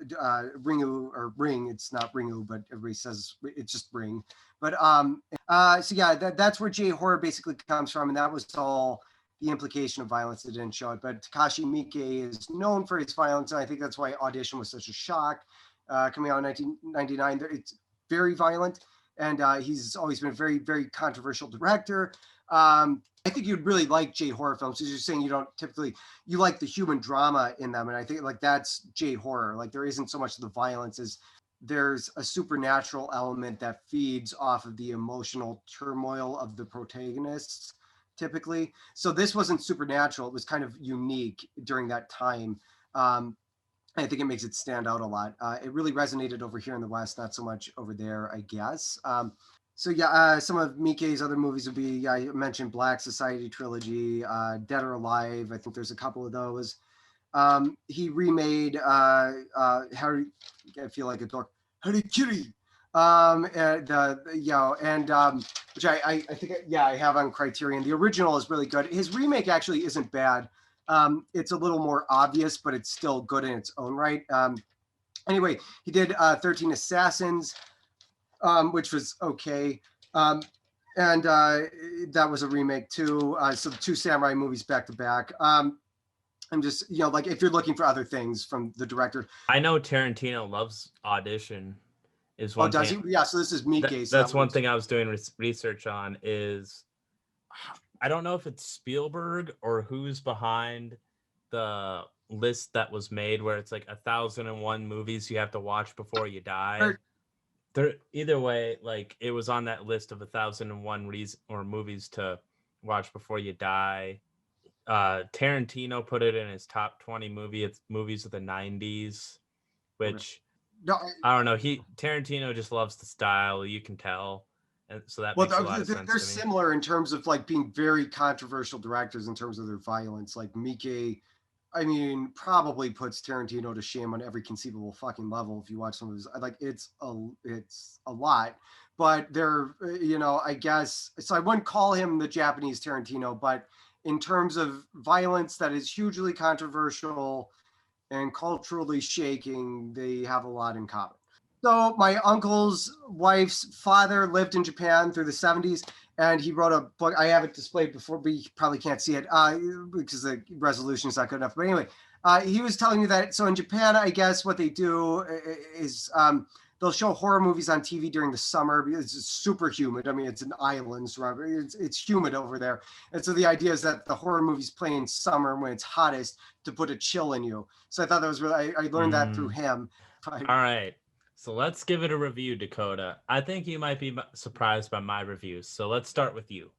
Ringu, or Ring, it's not Ringu, but everybody says it's just Ring. But so yeah, that's where J-horror basically comes from, and that was all the implication of violence that didn't show it. But Takashi Miike is known for his violence, and I think that's why Audition was such a shock. Coming out in 1999, it's very violent, and he's always been a very, very controversial director. I think you'd really like J-horror films, because you're saying you like the human drama in them. And I think like that's J-horror. Like there isn't so much of the violence as there's a supernatural element that feeds off of the emotional turmoil of the protagonists typically. So this wasn't supernatural. It was kind of unique during that time. I think it makes it stand out a lot. It really resonated over here in the West, not so much over there, I guess. So yeah, some of Miike's other movies would be, I mentioned Black Society trilogy, Dead or Alive. I think there's a couple of those. He remade Harry, I feel like a dork, Harikiri, which I think, I have on Criterion. The original is really good. His remake actually isn't bad. It's a little more obvious, but it's still good in its own right. Anyway, he did 13 Assassins, which was okay. And that was a remake too. So 2 samurai movies back to back. I'm just, like if you're looking for other things from the director. I know Tarantino loves Audition. Is one does thing. he? Yeah, so this is Miike. That's one thing I was doing research on is, I don't know if it's Spielberg or who's behind the list that was made where it's like 1,001 movies you have to watch before you die. Either way, like it was on that list of 1,001 movies to watch before you die. Tarantino put it in his top 20 movies of the 90s, which I don't know. Tarantino just loves the style, you can tell, and so that makes a lot of sense. They're similar in terms of like being very controversial directors in terms of their violence. Like Miike, probably puts Tarantino to shame on every conceivable fucking level. If you watch some of his, like it's a lot, but they're, I guess, so I wouldn't call him the Japanese Tarantino, but in terms of violence that is hugely controversial and culturally shaking, they have a lot in common. So my uncle's wife's father lived in Japan through the 70s, and he wrote a book. I have it displayed before, but you probably can't see it because the resolution is not good enough. But anyway, he was telling me that, so in Japan, I guess what they do is they'll show horror movies on TV during the summer because it's super humid. It's an island, so it's humid over there. And so the idea is that the horror movies play in summer when it's hottest to put a chill in you. So I thought that was really, I learned that through him. All right. So let's give it a review, Dakota. I think you might be surprised by my reviews. So let's start with you.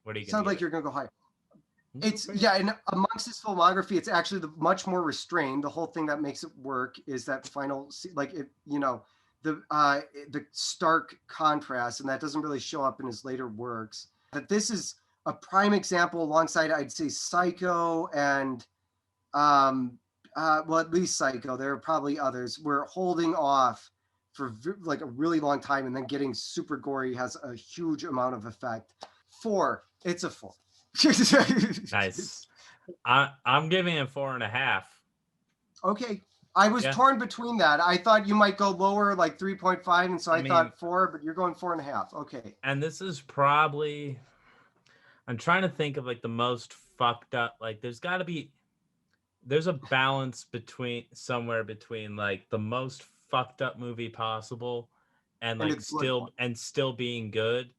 What are you going to Sounds like you're going to go high. It's, and amongst his filmography, it's actually much more restrained. The whole thing that makes it work is that final, like, the stark contrast, and that doesn't really show up in his later works. That this is a prime example, alongside I'd say Psycho and well, at least Psycho. There are probably others. We're holding off for like a really long time, and then getting super gory has a huge amount of effect. 4. It's a 4. Nice. I'm giving it 4.5. Okay. I was torn between that. I thought you might go lower, like 3.5, and so I thought 4, but you're going 4.5. Okay. And this is probably, I'm trying to think of like the most fucked up, like there's a balance somewhere between like the most fucked up movie possible and like still being good.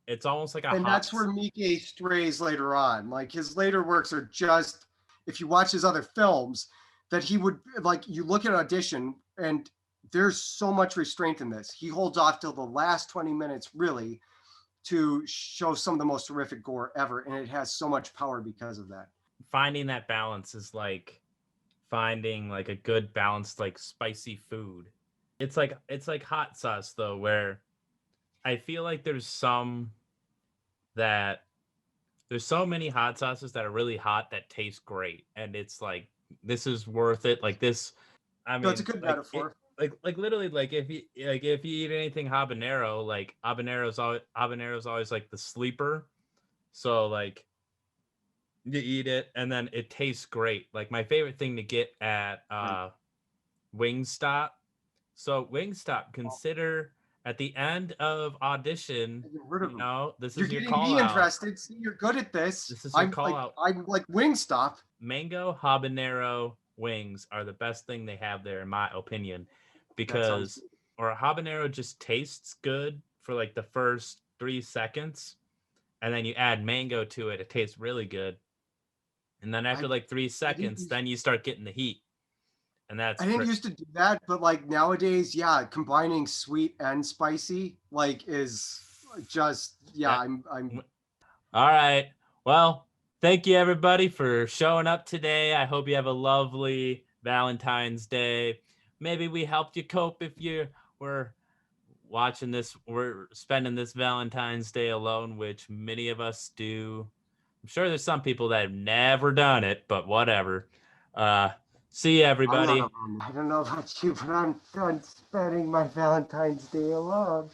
It's almost like that's where Miike strays later on. Like his later works are just, if you watch his other films, that he would, like, you look at Audition and there's so much restraint in this. He holds off till the last 20 minutes really to show some of the most horrific gore ever, and it has so much power because of that. Finding that balance is like finding like a good balanced like spicy food. It's like hot sauce though, where I feel like there's so many hot sauces that are really hot that taste great, and it's like, this is worth it. Like this, I mean, it's a good metaphor. Like literally, like if you eat anything habanero, like habanero's always like the sleeper. So like you eat it and then it tastes great. Like my favorite thing to get at Wingstop. So Wingstop, consider at the end of Audition, this is your call out. You're getting me interested. See, you're good at this. This is your call out. I'm like Wingstop. Mango habanero wings are the best thing they have there, in my opinion, because a habanero just tastes good for like the first 3 seconds, and then you add mango to it. It tastes really good, and then after like 3 seconds, then you start getting the heat. And I didn't used to do that, but like nowadays, combining sweet and spicy like is just I'm all right. Well, thank you everybody for showing up today. I hope you have a lovely Valentine's Day. Maybe we helped you cope if you were watching this. We're spending this Valentine's Day alone, which many of us do. I'm sure there's some people that have never done it, but whatever. See you, everybody. I don't know about you, but I'm done spending my Valentine's Day alone.